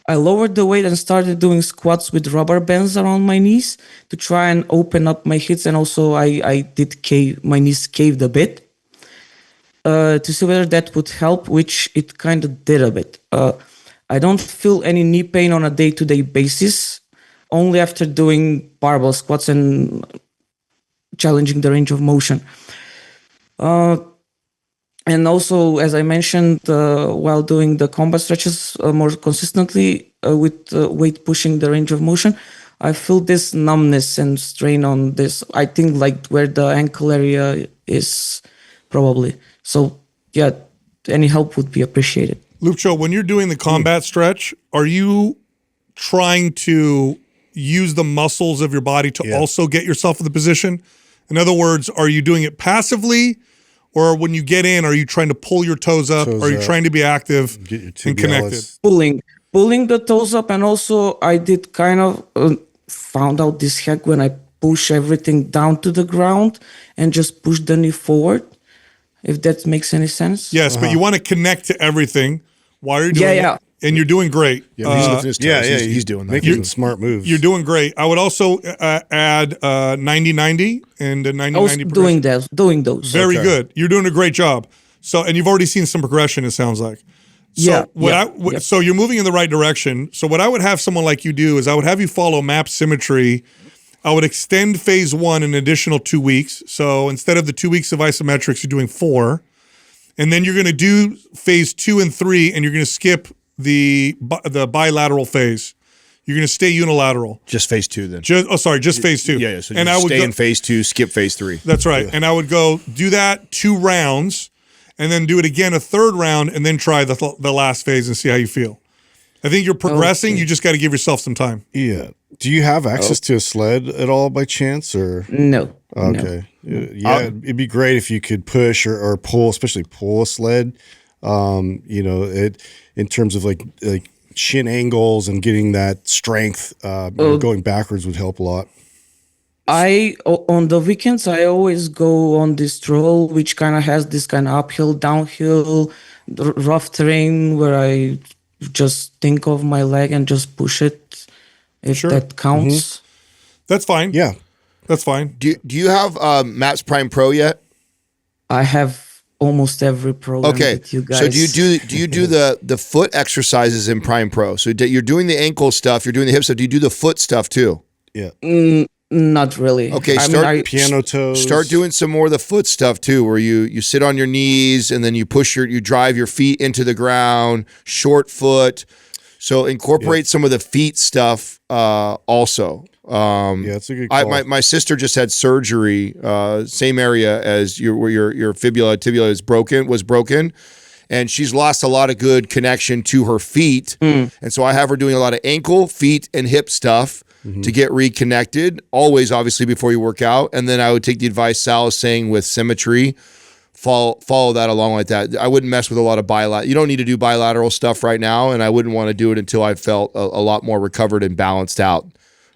I lowered the weight and started doing squats with rubber bands around my knees to try and open up my hips, and also I did my knees caved a bit to see whether that would help, which it kind of did a bit. I don't feel any knee pain on a day-to-day basis, only after doing barbell squats and challenging the range of motion. And also, as I mentioned, while doing the combat stretches more consistently with weight pushing the range of motion, I feel this numbness and strain on this, I think like where the ankle area is probably. So yeah, any help would be appreciated. Lupcho, when you're doing the combat stretch, are you trying to use the muscles of your body to also get yourself in the position? In other words, are you doing it passively? Or when you get in, are you trying to pull your toes up? Are you trying to be active and connected? Pulling the toes up. And also I did kind of found out this hack when I push everything down to the ground and just push the knee forward, if that makes any sense. Yes, but you want to connect to everything while you're doing it. And you're doing great. Yeah, he's lifting his toes. He's doing that. Making smart moves. You're doing great. I would also add 90-90 and 90-90. I was doing those. Very good. You're doing a great job. So, and you've already seen some progression, it sounds like. So so you're moving in the right direction. So what I would have someone like you do is I would have you follow map symmetry I would extend phase 1 an additional 2 weeks. So instead of the 2 weeks of isometrics, you're doing 4. And then you're going to do phase 2 and 3, and you're going to skip the bilateral phase. You're going to stay unilateral. Just phase 2 then. Just phase 2. Yeah. So I would stay in phase 2, skip phase 3. That's right. And I would go do that 2 rounds, and then do it again a 3rd round, and then try the last phase and see how you feel. I think you're progressing. Okay. You just got to give yourself some time. Yeah. Do you have access to a sled at all by chance, or no? Okay. No. Yeah, it'd be great if you could push or pull, especially pull a sled. In terms of like shin angles and getting that strength, going backwards would help a lot. On the weekends, I always go on this stroll, which kind of has this kind of uphill, downhill, rough terrain where I just think of my leg and just push it, if that counts. Mm-hmm. That's fine. Yeah, that's fine. Do you have Maps Prime Pro yet? I have almost every program with you guys. So do you do the foot exercises in Prime Pro? So you're doing the ankle stuff, you're doing the hip stuff. Do you do the foot stuff too? Yeah. Not really. Okay, piano toes. Start doing some more of the foot stuff too, where you sit on your knees and then you drive your feet into the ground, short foot. So incorporate some of the feet stuff also. That's a good call. My sister just had surgery, same area as where your tibia was broken. And she's lost a lot of good connection to her feet. And so I have her doing a lot of ankle, feet, and hip stuff to get reconnected, always obviously before you work out. And then I would take the advice Sal is saying with symmetry, follow that along like that. I wouldn't mess with a lot of bilateral. You don't need to do bilateral stuff right now, and I wouldn't want to do it until I felt a lot more recovered and balanced out.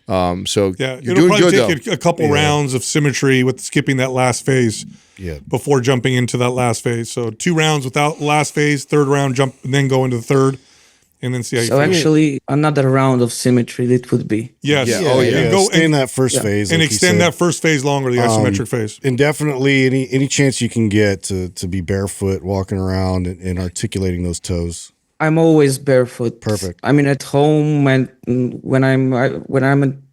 So you're doing good though. Take a couple rounds of symmetry with skipping that last phase before jumping into that last phase. So 2 rounds without last phase, 3rd round jump, and then go into the 3rd. And then see how you feel. So actually, another round of symmetry that would be. Yes. Yeah. Go stay in that first phase. And extend that first phase longer, the isometric phase. And definitely any chance you can get to be barefoot, walking around and articulating those toes. I'm always barefoot. Perfect. I mean, at home and when I'm at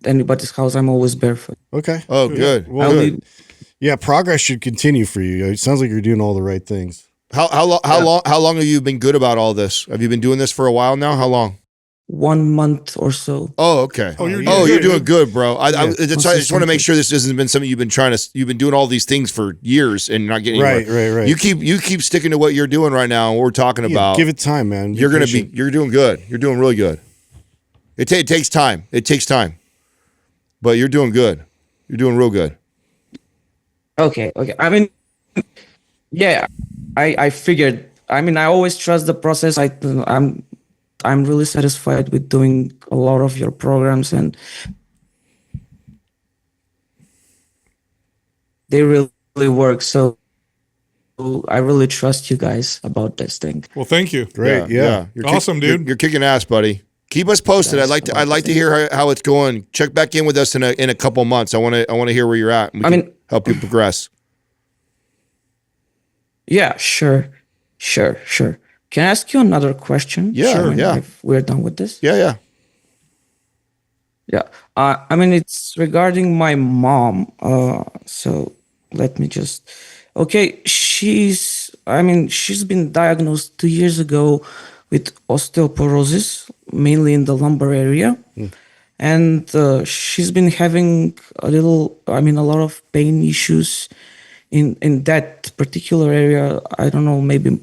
anybody's house, I'm always barefoot. Okay. Oh, good. Well, good. Yeah, progress should continue for you. It sounds like you're doing all the right things. How long have you been good about all this? Have you been doing this for a while now? How long? 1 month or so. Oh, okay. You're doing good, bro. I just want to make sure this hasn't been something you've been doing all these things for years and not getting anywhere. Right. You keep sticking to what you're doing right now and what we're talking about. Give it time, man. You're doing good. You're doing really good. It takes time. It takes time. But you're doing good. You're doing real good. Okay. I mean, yeah. I figured. I mean, I always trust the process. I'm really satisfied with doing a lot of your programs, and they really work. So I really trust you guys about this thing. Well, thank you. Great. Yeah. You're awesome, dude. You're kicking ass, buddy. Keep us posted. I'd like to hear how it's going. Check back in with us in a couple months. I want to hear where you're at. We can help you progress. Yeah, sure. Can I ask you another question? Yeah, sure. If we're done with this. Yeah. I mean, it's regarding my mom. So let me just. Okay, she's been diagnosed 2 years ago with osteoporosis, mainly in the lumbar area, and she's been having a lot of pain issues in that particular area. I don't know, maybe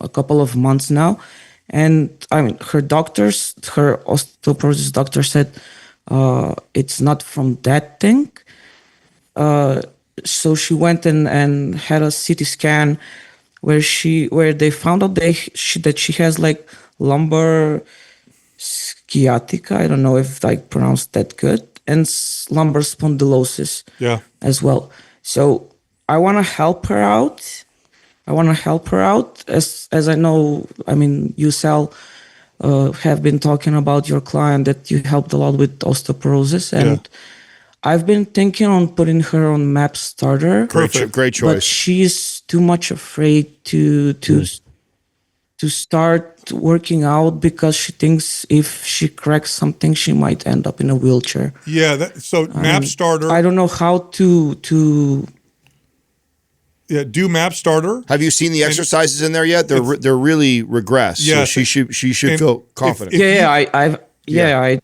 a couple of months now. And I mean, her osteoporosis doctor said it's not from that thing. So she went and had a CT scan where they found out that she has like lumbar sciatica. I don't know if I pronounced that good, and lumbar spondylosis as well. So I want to help her out. As I know, I mean, you, Sal, have been talking about your client that you helped a lot with osteoporosis. And I've been thinking on putting her on MAP Starter. Great choice. But she's too much afraid to to start working out because she thinks if she cracks something, she might end up in a wheelchair. Yeah. So Map Starter. I don't know how to. Yeah, do Map Starter. Have you seen the exercises in there yet? They're really regressed. Yeah, so she should feel confident. I.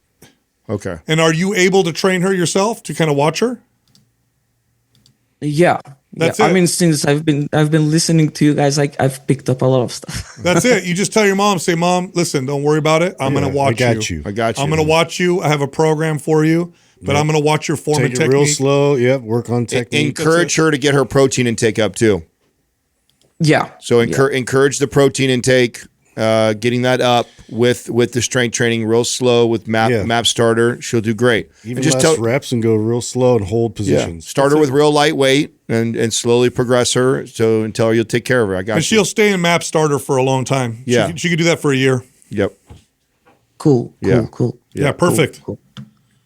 Okay. And are you able to train her yourself to kind of watch her? Yeah. That's it. I mean, since I've been listening to you guys, I've picked up a lot of stuff. That's it. You just tell your mom, say, Mom, listen, don't worry about it. I'm going to watch you. I got you. I'm going to watch you. I have a program for you, but I'm going to watch your form and technique. Real slow. Yep. Work on technique. Encourage her to get her protein intake up too. Yeah. So encourage the protein intake, getting that up with the strength training real slow with Map Starter. She'll do great. Even just less reps and go real slow and hold positions. Start her with real lightweight and slowly progress her until you'll take care of her. I got you. And she'll stay in Map Starter for a long time. Yeah. She could do that for a year. Yep. Cool. Yeah, perfect.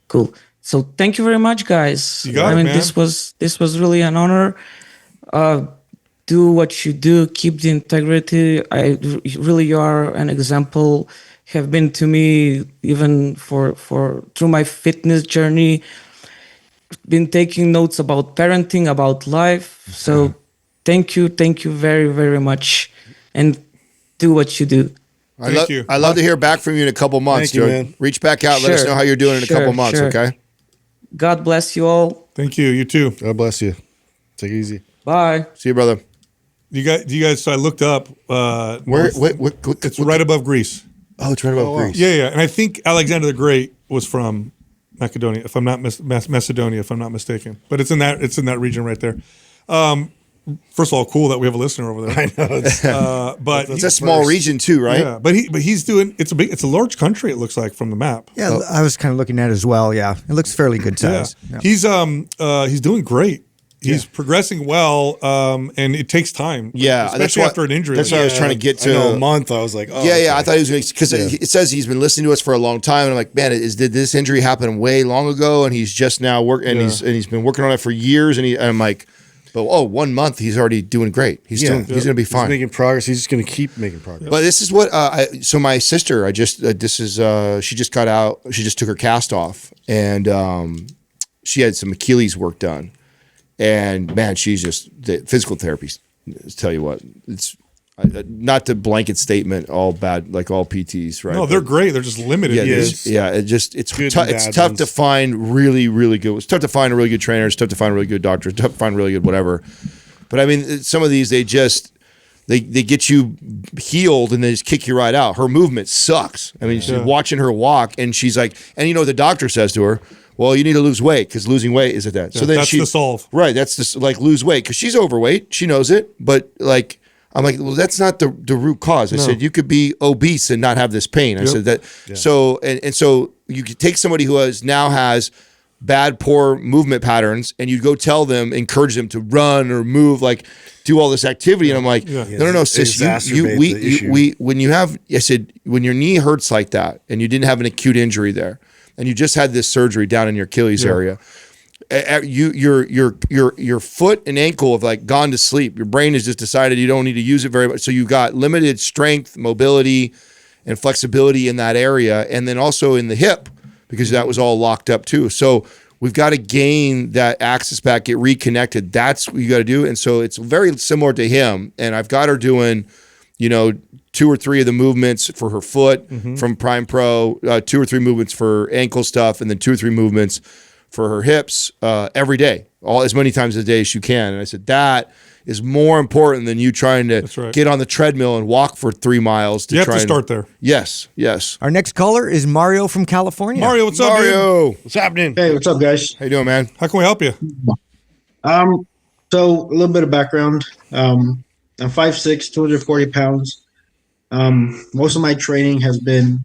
Cool. So thank you very much, guys. You got it, man. this was really an honor. Do what you do. Keep the integrity. You are an example. Have been to me even for through my fitness journey. Been taking notes about parenting, about life. So thank you very, very much, and do what you do. Thank you. I'd love to hear back from you in a couple months. Thank you, man. Reach back out. Let us know how you're doing in a couple months. Okay. God bless you all. Thank you. You too. God bless you. Take it easy. Bye. See you, brother. You guys. So I looked up. Where? It's right above Greece. Oh, it's right above Greece. Yeah. And I think Alexander the Great was from Macedonia, if I'm not Macedonia, if I'm not mistaken. But it's in that region right there. First of all, cool that we have a listener over there. I know. But it's a small region too, right? Yeah. But he's doing. It's a large country. It looks like from the map. Yeah, I was kind of looking at it as well. Yeah, it looks fairly good size. Yeah. He's doing great. He's progressing well, and it takes time. Yeah, especially after an injury. That's what I was trying to get to. I know, a month. I was like, oh, I thought he was going to, because it says he's been listening to us for a long time, and I'm like, man, did this injury happen way long ago? And he's just now working, and he's been working on it for years, and I'm like, but 1 month he's already doing great. He's going to be fine. He's making progress. He's just going to keep making progress. But this is what so my sister, she just got out. She just took her cast off, and she had some Achilles work done. And man, the physical therapy. Tell you what, it's not the blanket statement, all bad, like all PTs, right? No, they're great. They're just limited. It's tough to find really, really good. It's tough to find a really good trainer. It's tough to find a really good doctor. It's tough to find really good whatever. But I mean, some of these they get you healed and they just kick you right out. Her movement sucks. I mean, she's watching her walk, and she's like, and the doctor says to her, well, you need to lose weight because losing weight is at that. So then that's the solve. Right. That's just like lose weight because she's overweight. She knows it. But like, I'm like, well, that's not the root cause. I said, you could be obese and not have this pain. I said that. Yeah. So, and so you could take somebody who now has bad, poor movement patterns, and you go tell them, encourage them to run or move, like do all this activity. And I'm like, no, sis, when your knee hurts like that and you didn't have an acute injury there, and you just had this surgery down in your Achilles area, your foot and ankle have like gone to sleep. Your brain has just decided you don't need to use it very much. So you've got limited strength, mobility, and flexibility in that area. And then also in the hip, because that was all locked up too. So we've got to gain that axis back, get reconnected. That's what you got to do. And so it's very similar to him. And I've got her doing, 2 or 3 of the movements for her foot from Prime Pro, 2 or 3 movements for ankle stuff, and then 2 or 3 movements for her hips every day, as many times a day as you can. And I said, that is more important than you trying to get on the treadmill and walk for 3 miles. You have to start there. Yes. Our next caller is Mario from California. Mario, what's up, dude? What's happening? Hey, what's up, guys? How you doing, man? How can we help you? So a little bit of background. I'm 5'6", 240 pounds. Most of my training has been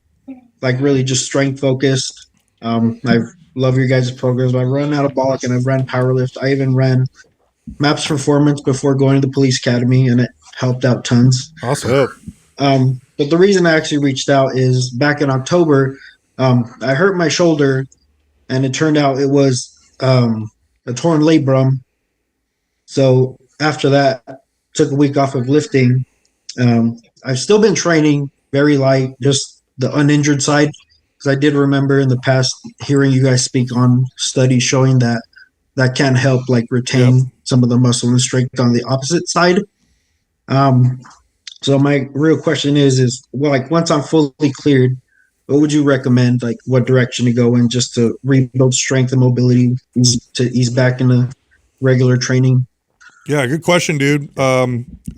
like really just strength focused. I love your guys' programs. I've run anabolic and I've ran powerlift. I even ran MAPS Performance before going to the police academy, and it helped out tons. Awesome. But the reason I actually reached out is back in October, I hurt my shoulder, and it turned out it was a torn labrum. So after that, took a week off of lifting. I've still been training very light, just the uninjured side. Because I did remember in the past hearing you guys speak on studies showing that that can help like retain some of the muscle and strength on the opposite side. Um, so my real question is well, like once I'm fully cleared, what would you recommend? Like what direction to go in just to rebuild strength and mobility to ease back into regular training? Yeah, good question, dude.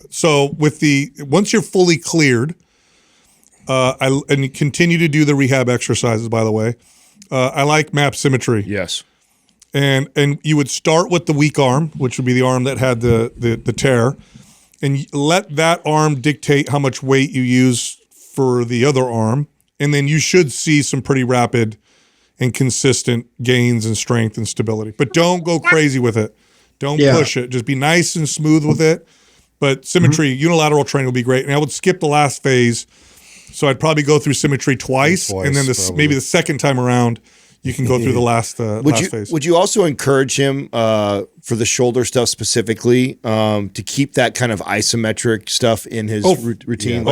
So once you're fully cleared, and you continue to do the rehab exercises, by the way, I like map symmetry. Yes. And you would start with the weak arm, which would be the arm that had the tear, and let that arm dictate how much weight you use for the other arm, and then you should see some pretty rapid and consistent gains in strength and stability. But don't go crazy with it. Don't push it. Just be nice and smooth with it. But symmetry, unilateral training will be great. And I would skip the last phase. So I'd probably go through symmetry twice and then maybe the second time around, you can go through the last phase. Would you also encourage him for the shoulder stuff specifically to keep that kind of isometric stuff in his routine?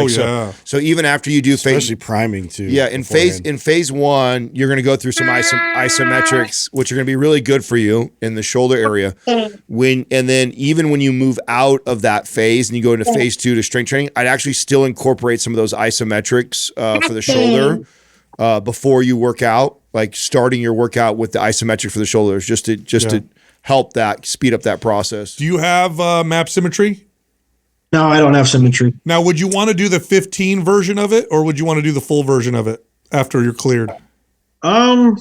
So even after you do especially priming too. Yeah, in phase one, you're going to go through some isometrics, which are going to be really good for you in the shoulder area. And then even when you move out of that phase and you go into phase two to strength training, I'd actually still incorporate some of those isometrics for the shoulder before you work out. Like starting your workout with the isometric for the shoulders, just to help that speed up that process. Do you have map symmetry? No, I don't have symmetry. Now, would you want to do the 15 version of it, or would you want to do the full version of it after you're cleared? I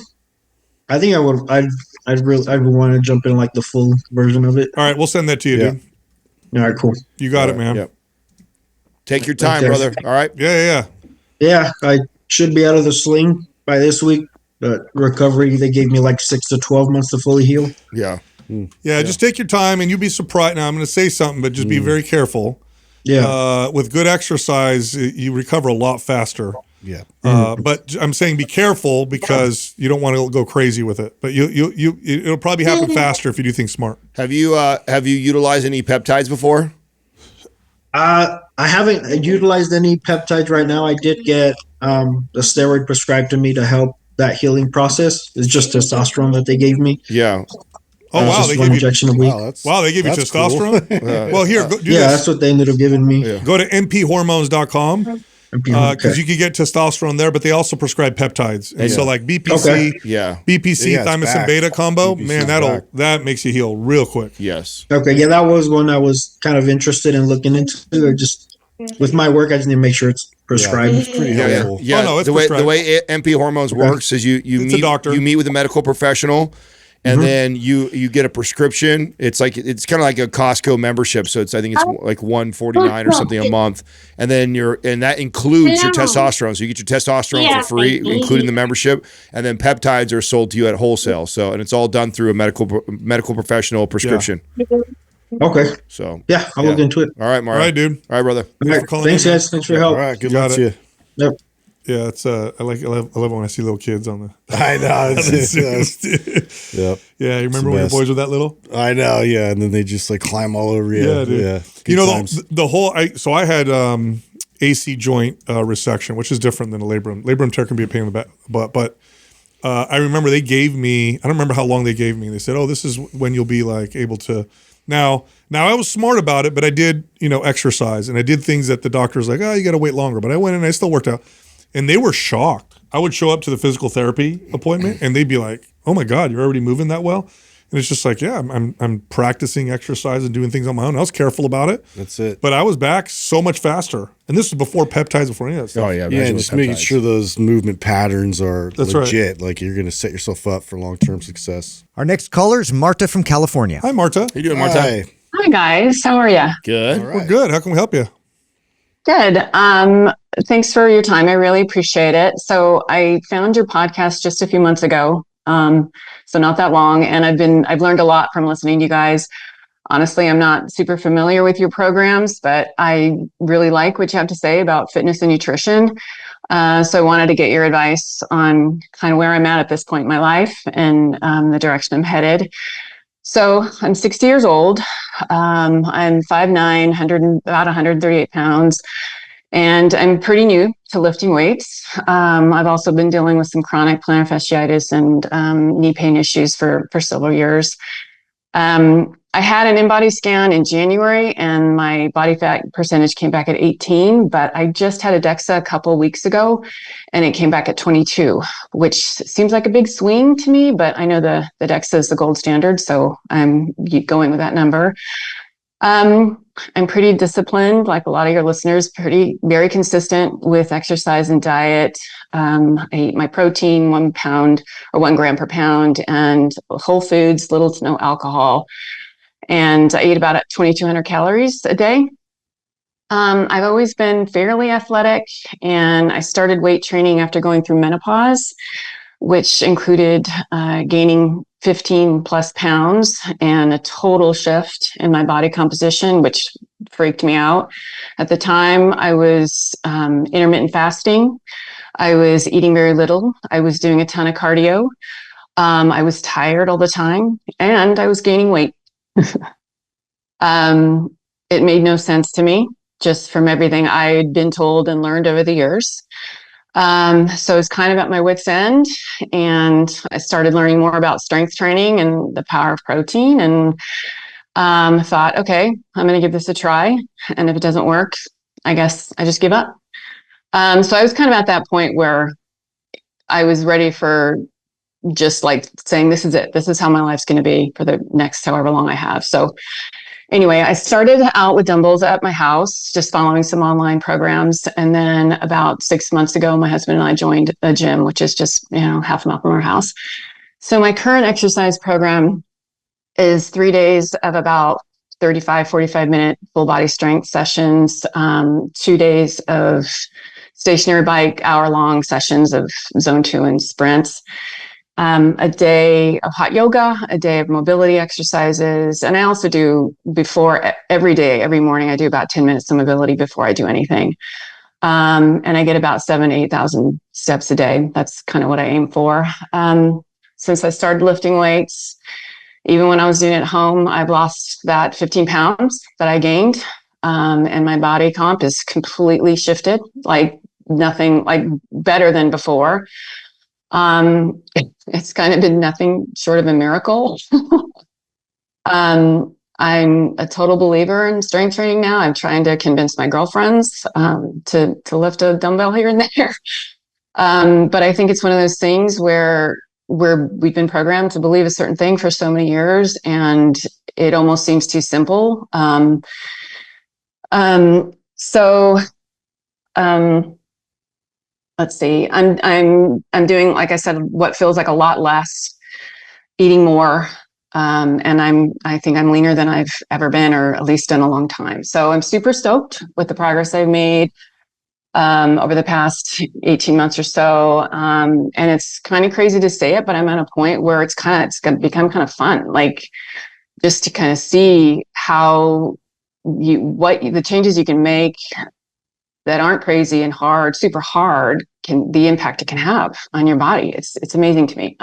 think I would. I'd want to jump in like the full version of it. All right, we'll send that to you, dude. All right, cool. You got it, man. Yep. Take your time, brother. All right. Yeah, I should be out of the sling by this week. But recovery, they gave me like 6 to 12 months to fully heal. Yeah. Yeah, just take your time and you'll be surprised. Now, I'm going to say something, but just be very careful. Yeah. With good exercise, you recover a lot faster. Yeah. But I'm saying be careful because you don't want to go crazy with it. But it'll probably happen faster if you do things smart. Have you utilized any peptides before? I haven't utilized any peptides right now. I did get a steroid prescribed to me to help that healing process. It's just testosterone that they gave me. Yeah. Oh wow! They gave injection a week. Wow, they gave you testosterone. Cool. Well, here, that's what they ended up giving me. Yeah. Go to mphormones.com because you could get testosterone there, but they also prescribe peptides. And so, like BPC, BPC, thymosin beta combo, BPC's that makes you heal real quick. Yes. Okay. Yeah, that was one I was kind of interested in looking into. Just with my work, I just need to make sure it's prescribed. It's pretty helpful. Yeah. Oh, no, the way MP Hormones works is you meet with a medical professional, and then you get a prescription. It's kind of like a Costco membership. So I think it's like $149 or something a month, and then that includes your testosterone. So you get your testosterone for free, including the membership, and then peptides are sold to you at wholesale. So and it's all done through a medical professional prescription. Okay. So I'll look into it. All right, Mario. All right, dude. All right, brother. Thanks, guys. Thanks for your help. All right, good luck to you. Yep. Yeah, it's I love it when I see little kids on the. I know. Yep. Yeah, you remember when your boys were that little? I know. Yeah, and then they just like climb all over you. Yeah, dude. Yeah. You know the whole. I had AC joint resection, which is different than a labrum. Labrum tear can be a pain in the butt, but I remember they gave me. I don't remember how long they gave me. They said, "Oh, this is when you'll be like able to." Now I was smart about it, but I did exercise and I did things that the doctor was like, "Oh, you got to wait longer." But I went and I still worked out. And they were shocked. I would show up to the physical therapy appointment and they'd be like, "Oh my God, you're already moving that well?" And it's just like, yeah, I'm practicing exercise and doing things on my own. I was careful about it. That's it. But I was back so much faster. And this was before peptides, before any of that stuff. Oh yeah. Yeah, and just making sure those movement patterns are legit. Right. Like you're going to set yourself up for long-term success. Our next caller is Marta from California. Hi, Marta. How you doing, Marta? Hi, guys. How are you? Good. We're good. How can we help you? Good. Thanks for your time. I really appreciate it. So I found your podcast just a few months ago. So not that long. And I've learned a lot from listening to you guys. Honestly, I'm not super familiar with your programs, but I really like what you have to say about fitness and nutrition. So I wanted to get your advice on kind of where I'm at this point in my life and the direction I'm headed. So I'm 60 years old. I'm 5'9", about 138 pounds. And I'm pretty new to lifting weights. I've also been dealing with some chronic plantar fasciitis and knee pain issues for several years. I had an in-body scan in January and my body fat percentage came back at 18, but I just had a DEXA a couple of weeks ago and it came back at 22, which seems like a big swing to me, but I know the DEXA is the gold standard, so I'm going with that number. I'm pretty disciplined, like a lot of your listeners, very consistent with exercise and diet. I eat my protein 1 pound or 1 gram per pound and whole foods, little to no alcohol. And I eat about 2,200 calories a day. I've always been fairly athletic, and I started weight training after going through menopause, which included gaining 15 plus pounds and a total shift in my body composition, which freaked me out. At the time, I was intermittent fasting. I was eating very little. I was doing a ton of cardio. I was tired all the time, and I was gaining weight. It made no sense to me, just from everything I'd been told and learned over the years. So I was kind of at my wit's end, and I started learning more about strength training and the power of protein, and thought, okay, I'm going to give this a try. And if it doesn't work, I guess I just give up. So I was kind of at that point where I was ready for just like saying, this is it. This is how my life's going to be for the next however long I have. So anyway, I started out with dumbbells at my house, just following some online programs. And then about 6 months ago, my husband and I joined a gym, which is just, half a mile from our house. So my current exercise program is 3 days of about 35, 45 minute full body strength sessions, 2 days of stationary bike, hour-long sessions of zone 2 and sprints, a day of hot yoga, a day of mobility exercises. And I also do every morning, I do about 10 minutes of mobility before I do anything. And I get about 7,000 to 8,000 steps a day. That's kind of what I aim for. Since I started lifting weights, even when I was doing it at home, I've lost that 15 pounds that I gained. And my body comp is completely shifted, like nothing, like better than before. It's kind of been nothing short of a miracle. I'm a total believer in strength training now. I'm trying to convince my girlfriends to lift a dumbbell here and there. But I think it's one of those things where we've been programmed to believe a certain thing for so many years, and it almost seems too simple. Let's see. I'm doing, like I said, what feels like a lot less, eating more, and I think I'm leaner than I've ever been, or at least in a long time. So I'm super stoked with the progress I've made over the past 18 months or so. And it's kind of crazy to say it, but I'm at a point where it's going to become kind of fun, like just to kind of see how the changes you can make that aren't crazy and hard, super hard, the impact it can have on your body. It's amazing to me.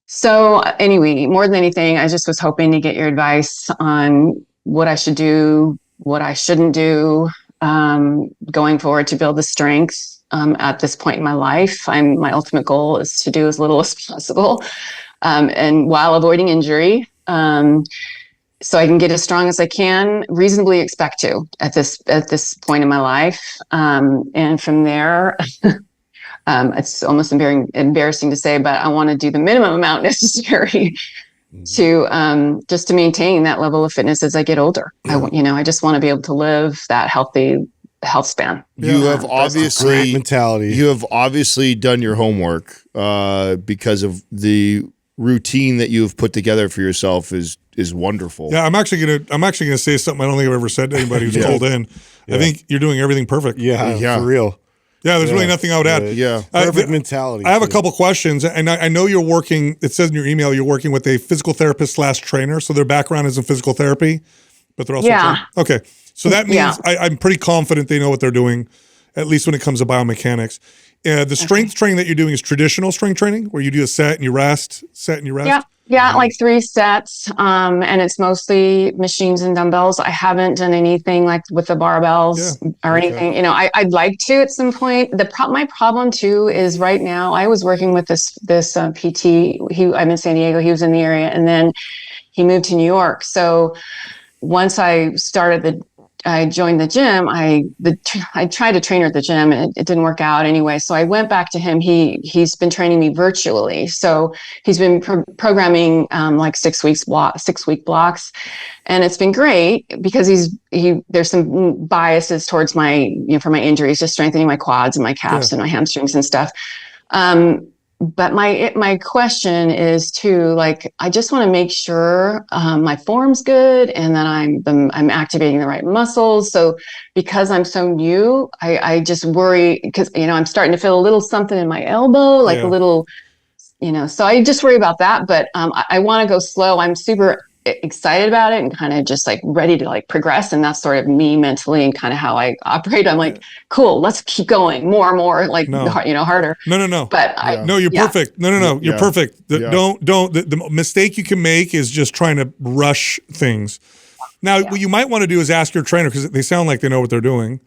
So anyway, more than anything, I just was hoping to get your advice on what I should do, what I shouldn't do, going forward to build the strength at this point in my life. My ultimate goal is to do as little as possible, and while avoiding injury, so I can get as strong as I can reasonably expect to at this point in my life. And from there, it's almost embarrassing to say, but I want to do the minimum amount necessary to just to maintain that level of fitness as I get older. I just want to be able to live that healthy health span. You have obviously mentality. You have obviously done your homework because of the routine that you have put together for yourself is wonderful. Yeah, I'm actually gonna say something I don't think I've ever said to anybody who's called in. I think you're doing everything perfect. Yeah, for real. Yeah, there's really nothing I would add. Perfect mentality. I have a couple questions, and I know you're working. It says in your email you're working with a physical therapist / trainer, so their background is in physical therapy, but they're also okay. So that means I'm pretty confident they know what they're doing, at least when it comes to biomechanics. The strength training that you're doing is traditional strength training, where you do a set and you rest, set and you rest. Yeah, like 3 sets. And it's mostly machines and dumbbells. I haven't done anything like with the barbells or anything. You know, I'd like to at some point. My problem too is right now I was working with this PT. I'm in San Diego. He was in the area, and then he moved to New York. So once I joined the gym. I tried to train her at the gym, and it didn't work out anyway. So I went back to him. He's been training me virtually. So he's been programming like 6-week blocks, and it's been great because there's some biases towards for my injuries, just strengthening my quads and my calves and my hamstrings and stuff. But my question is too, like, I just want to make sure my form's good and that I'm activating the right muscles. So because I'm so new, I just worry because, I'm starting to feel a little something in my elbow, like a little, so I just worry about that. But I want to go slow. I'm super excited about it and kind of just like ready to like progress. And that's sort of me mentally and kind of how I operate. I'm like, cool, let's keep going more and more, like, harder. No. But no, you're perfect. No. You're perfect. Don't. The mistake you can make is just trying to rush things. Now, what you might want to do is ask your trainer, because they sound like they know what they're doing,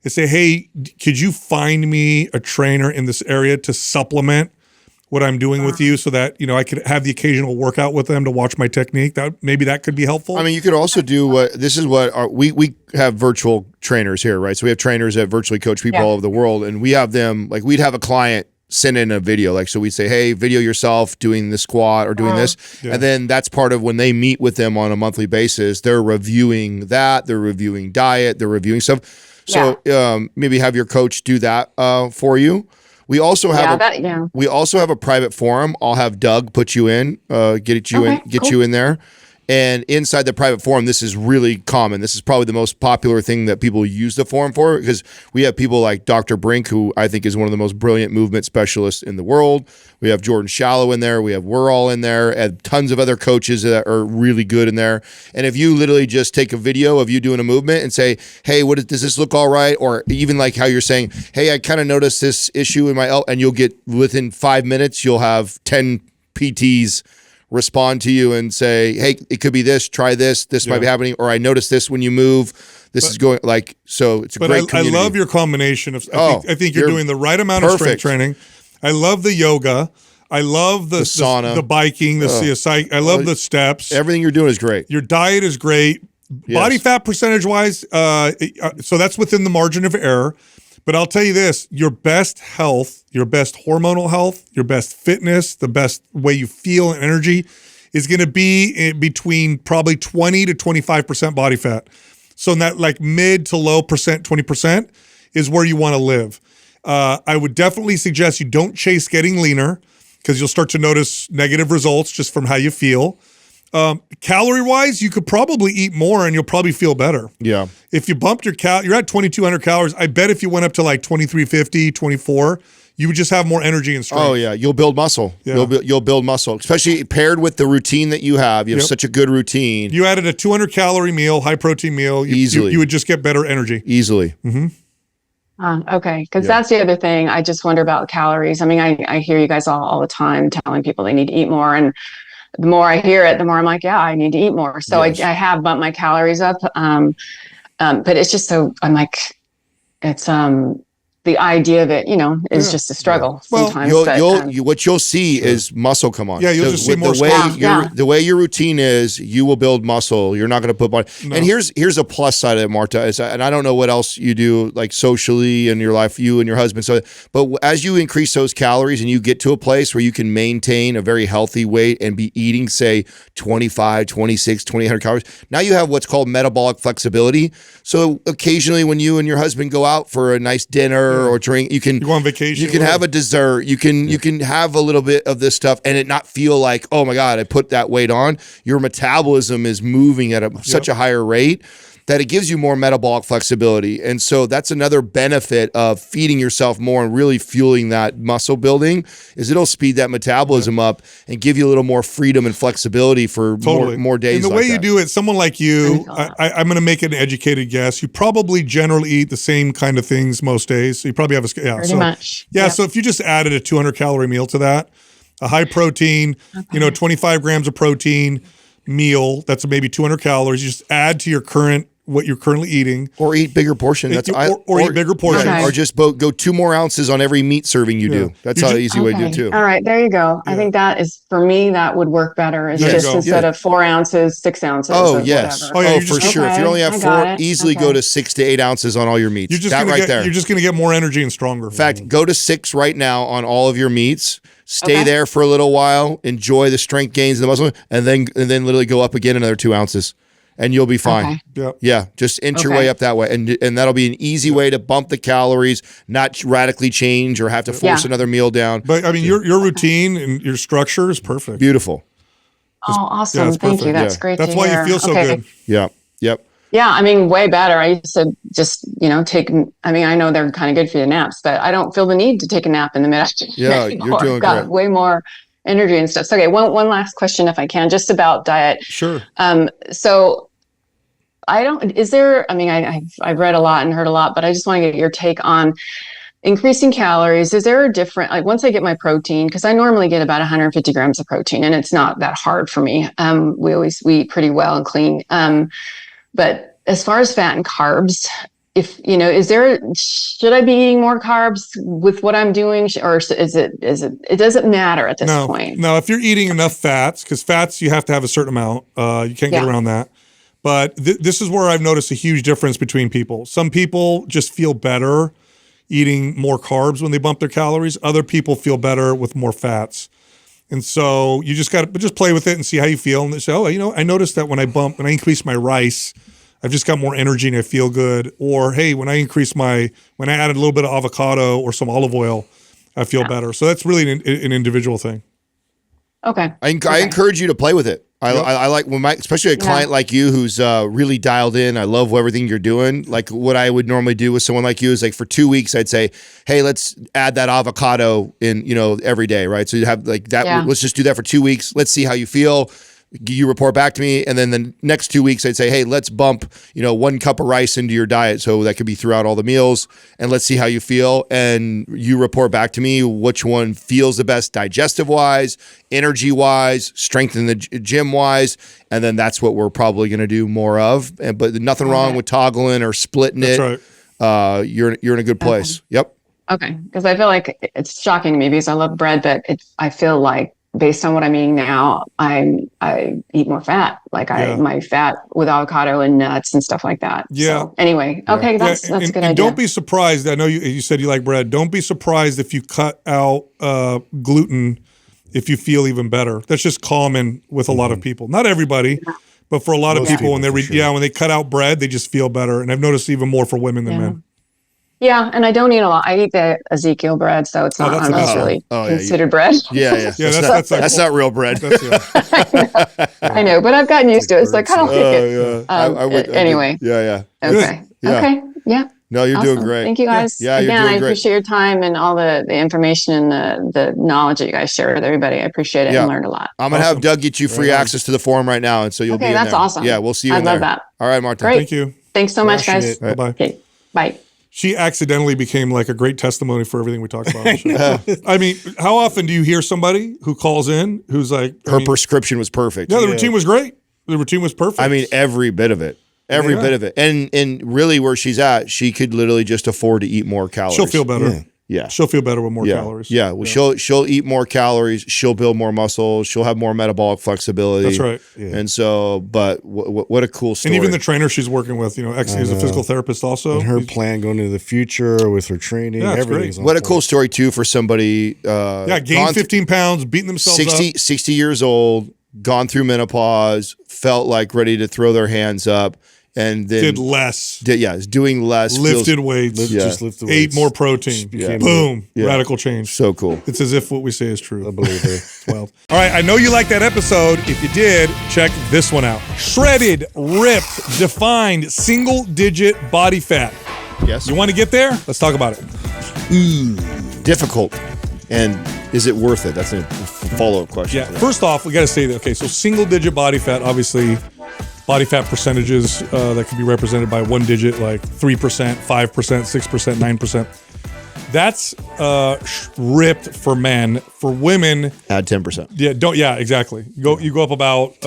is say, hey, could you find me a trainer in this area to supplement what I'm doing with you, so that, I could have the occasional workout with them to watch my technique. Maybe that could be helpful. I mean, you could also do we have virtual trainers here, right? So we have trainers that virtually coach people all over the world, and we have them, like, we'd have a client send in a video, like, so we'd say, hey, video yourself doing the squat or doing this. And then that's part of when they meet with them on a monthly basis, they're reviewing that, they're reviewing diet, they're reviewing stuff. So maybe have your coach do that for you. We also have we also have a private forum. I'll have Doug put you in, get you in there. And inside the private forum, this is really common. This is probably the most popular thing that people use the forum for, because we have people like Dr. Brink, who I think is one of the most brilliant movement specialists in the world. We have Jordan Shallow in there. We're all in there, and tons of other coaches that are really good in there. And if you literally just take a video of you doing a movement and say, hey, does this look all right? Or even like how you're saying, hey, I kind of noticed this issue in my elbow, and you'll get, within 5 minutes, you'll have 10 PTs respond to you and say, hey, it could be this, try this might be happening, or I noticed this when you move, is going, like, so it's a great community. I love your combination of, I think you're doing the right amount of strength training. I love the yoga. I love the sauna, the biking, I love the steps. Everything you're doing is great. Your diet is great. Body fat percentage wise, so that's within the margin of error. But I'll tell you this, your best health, your best hormonal health, your best fitness, the best way you feel and energy is going to be between probably 20 to 25% body fat. So in that like mid to low percent, 20% is where you want to live. I would definitely suggest you don't chase getting leaner, because you'll start to notice negative results just from how you feel. Calorie wise, you could probably eat more and you'll probably feel better. Yeah. If you bumped you're at 2,200 calories. I bet if you went up to like 2,350, 24, you would just have more energy and strength. Oh yeah. You'll build muscle. Yeah. You'll build muscle, especially paired with the routine that you have. You have such a good routine. You added a 200 calorie meal, high protein meal. Easily. You would just get better energy. Easily. Mm-hmm. Okay. Because that's the other thing. I just wonder about calories. I mean, I hear you guys all the time telling people they need to eat more, and the more I hear it, the more I'm like, yeah, I need to eat more. So I have bumped my calories up. But it's just so, I'm like, it's the idea of it, is just a struggle sometimes. What you'll see is muscle come on. Yeah, you'll just see more the way your routine is, you will build muscle. You're not going to put body. No. And here's a plus side of it, Marta. And I don't know what else you do, like socially in your life, you and your husband. But as you increase those calories and you get to a place where you can maintain a very healthy weight and be eating, say, 25, 26, 2,800 calories, now you have what's called metabolic flexibility. So occasionally when you and your husband go out for a nice dinner or drink, you go on vacation, you can have a dessert, you can have a little bit of this stuff and it not feel like, oh my God, I put that weight on. Your metabolism is moving at such a higher rate that it gives you more metabolic flexibility. And so that's another benefit of feeding yourself more and really fueling that muscle building, is it'll speed that metabolism up and give you a little more freedom and flexibility for more days. And the way you do it, someone like you, I'm going to make an educated guess. You probably generally eat the same kind of things most days. So you probably have pretty much. So if you just added a 200 calorie meal to that, A high protein, 25 grams of protein meal. That's maybe 200 calories. You just add to what you're currently eating, or eat bigger portions. Eat bigger portions, or just go 2 more ounces on every meat serving you do. That's an easy way to do it too. All right, there you go. I think that is, for me, that would work better. It's just instead of 4 ounces, 6 ounces. Oh yes. Whatever. Oh, for sure. If you only have 4, easily go to 6 to 8 ounces on all your meats. You're just going to get more energy and stronger. In fact, go to 6 right now on all of your meats. Stay there for a little while. Enjoy the strength gains and the muscle, and then literally go up again another 2 ounces. And you'll be fine. Okay. Yeah, just inch your way up that way, and that'll be an easy way to bump the calories, not radically change or have to force another meal down. But I mean, your routine and your structure is perfect. Beautiful. Oh, awesome! Thank you. That's great. That's why you feel so good. Yeah. Yep. Yeah, I mean, way better. I used to just, take. I mean, I know they're kind of good for the naps, but I don't feel the need to take a nap in the mid-afternoon. Yeah, you're doing got great. Way more energy and stuff. So, okay, one last question, if I can, just about diet. Sure. So. I've read a lot and heard a lot, but I just want to get your take on increasing calories. Is there a different, like once I get my protein, because I normally get about 150 grams of protein and it's not that hard for me. We eat pretty well and clean. But as far as fat and carbs, should I be eating more carbs with what I'm doing, or it doesn't matter at this point? No, if you're eating enough fats, because fats, you have to have a certain amount. You can't get around that. But this is where I've noticed a huge difference between people. Some people just feel better eating more carbs when they bump their calories. Other people feel better with more fats. And so you just got to just play with it and see how you feel. And they say, I noticed that when I increase my rice, I've just got more energy and I feel good. Or, hey, when I added a little bit of avocado or some olive oil, I feel better. So that's really an individual thing. Okay. I encourage you to play with it. I like especially a client like you who's really dialed in. I love everything you're doing. Like what I would normally do with someone like you is like for 2 weeks, I'd say, hey, let's add that avocado in, every day, right? So you have like that. Yeah. Let's just do that for 2 weeks. Let's see how you feel. You report back to me, and then the next 2 weeks I'd say, hey, let's bump 1 cup of rice into your diet, so that could be throughout all the meals, and let's see how you feel. And you report back to me which one feels the best digestive wise, energy wise, strength in the gym wise, and then that's what we're probably going to do more of. But nothing wrong with toggling or splitting it. Right. You're in a good place. Yep. Okay, because I feel like it's shocking to me because I love bread, but I feel like, based on what I'm eating now, I eat more fat. Like my fat with avocado and nuts and stuff like that. Yeah. So anyway, okay, that's a good idea. Don't be surprised. I know you said you like bread. Don't be surprised if you cut out gluten if you feel even better. That's just common with a lot of people. Not everybody, but for a lot of people, when they cut out bread, they just feel better. And I've noticed even more for women than men. Yeah, and I don't eat a lot. I eat the Ezekiel bread, so it's not really considered bread. Yeah. That's not real bread. I know, but I've gotten used to it, so I kind of like it. Anyway. Yeah. Okay. Yeah. No, you're doing great. Thank you guys. Yeah, Again, you're doing I great. appreciate your time and all the information and the knowledge that you guys share with everybody. I appreciate it and learned a lot. I'm going to have Doug get you free access to the forum right now, and so you'll be in there. Okay, that's awesome. Yeah, we'll see you in there. I love that. All right, Martin. Great. Thank you. Thanks so much, guys. Bye-bye. Okay, bye. She accidentally became like a great testimony for everything we talked about. I mean, how often do you hear somebody who calls in who's like... Her prescription was perfect. Yeah, the routine was great. The routine was perfect. I mean, every bit of it. Every bit of it. And really where she's at, she could literally just afford to eat more calories. She'll feel better. Yeah. She'll feel better with more calories. Yeah. Well, she'll eat more calories. She'll build more muscle. She'll have more metabolic flexibility. That's right. Yeah. And so, but what a cool story. And even the trainer she's working with, is a physical therapist also. And her plan going into the future with her training. Yeah, great. What a cool story too for somebody. Gained 15 pounds, beating themselves 60 years old, gone through menopause, felt like ready to throw their hands up. And then did less. Is doing less. Lifted weights. Just lifted weights. Ate more protein. Boom. Radical change. So cool. It's as if what we say is true. I believe her. Well, all right. I know you liked that episode. If you did, check this one out. Shredded, ripped, defined, single-digit body fat. Yes. You want to get there? Let's talk about it. Difficult. And is it worth it? That's a follow-up question. Yeah. First off, we got to say that, okay, so single-digit body fat, obviously, body fat percentages that can be represented by one digit, like 3%, 5%, 6%, 9%. That's ripped for men. For women, add 10%. Yeah, exactly. You go up about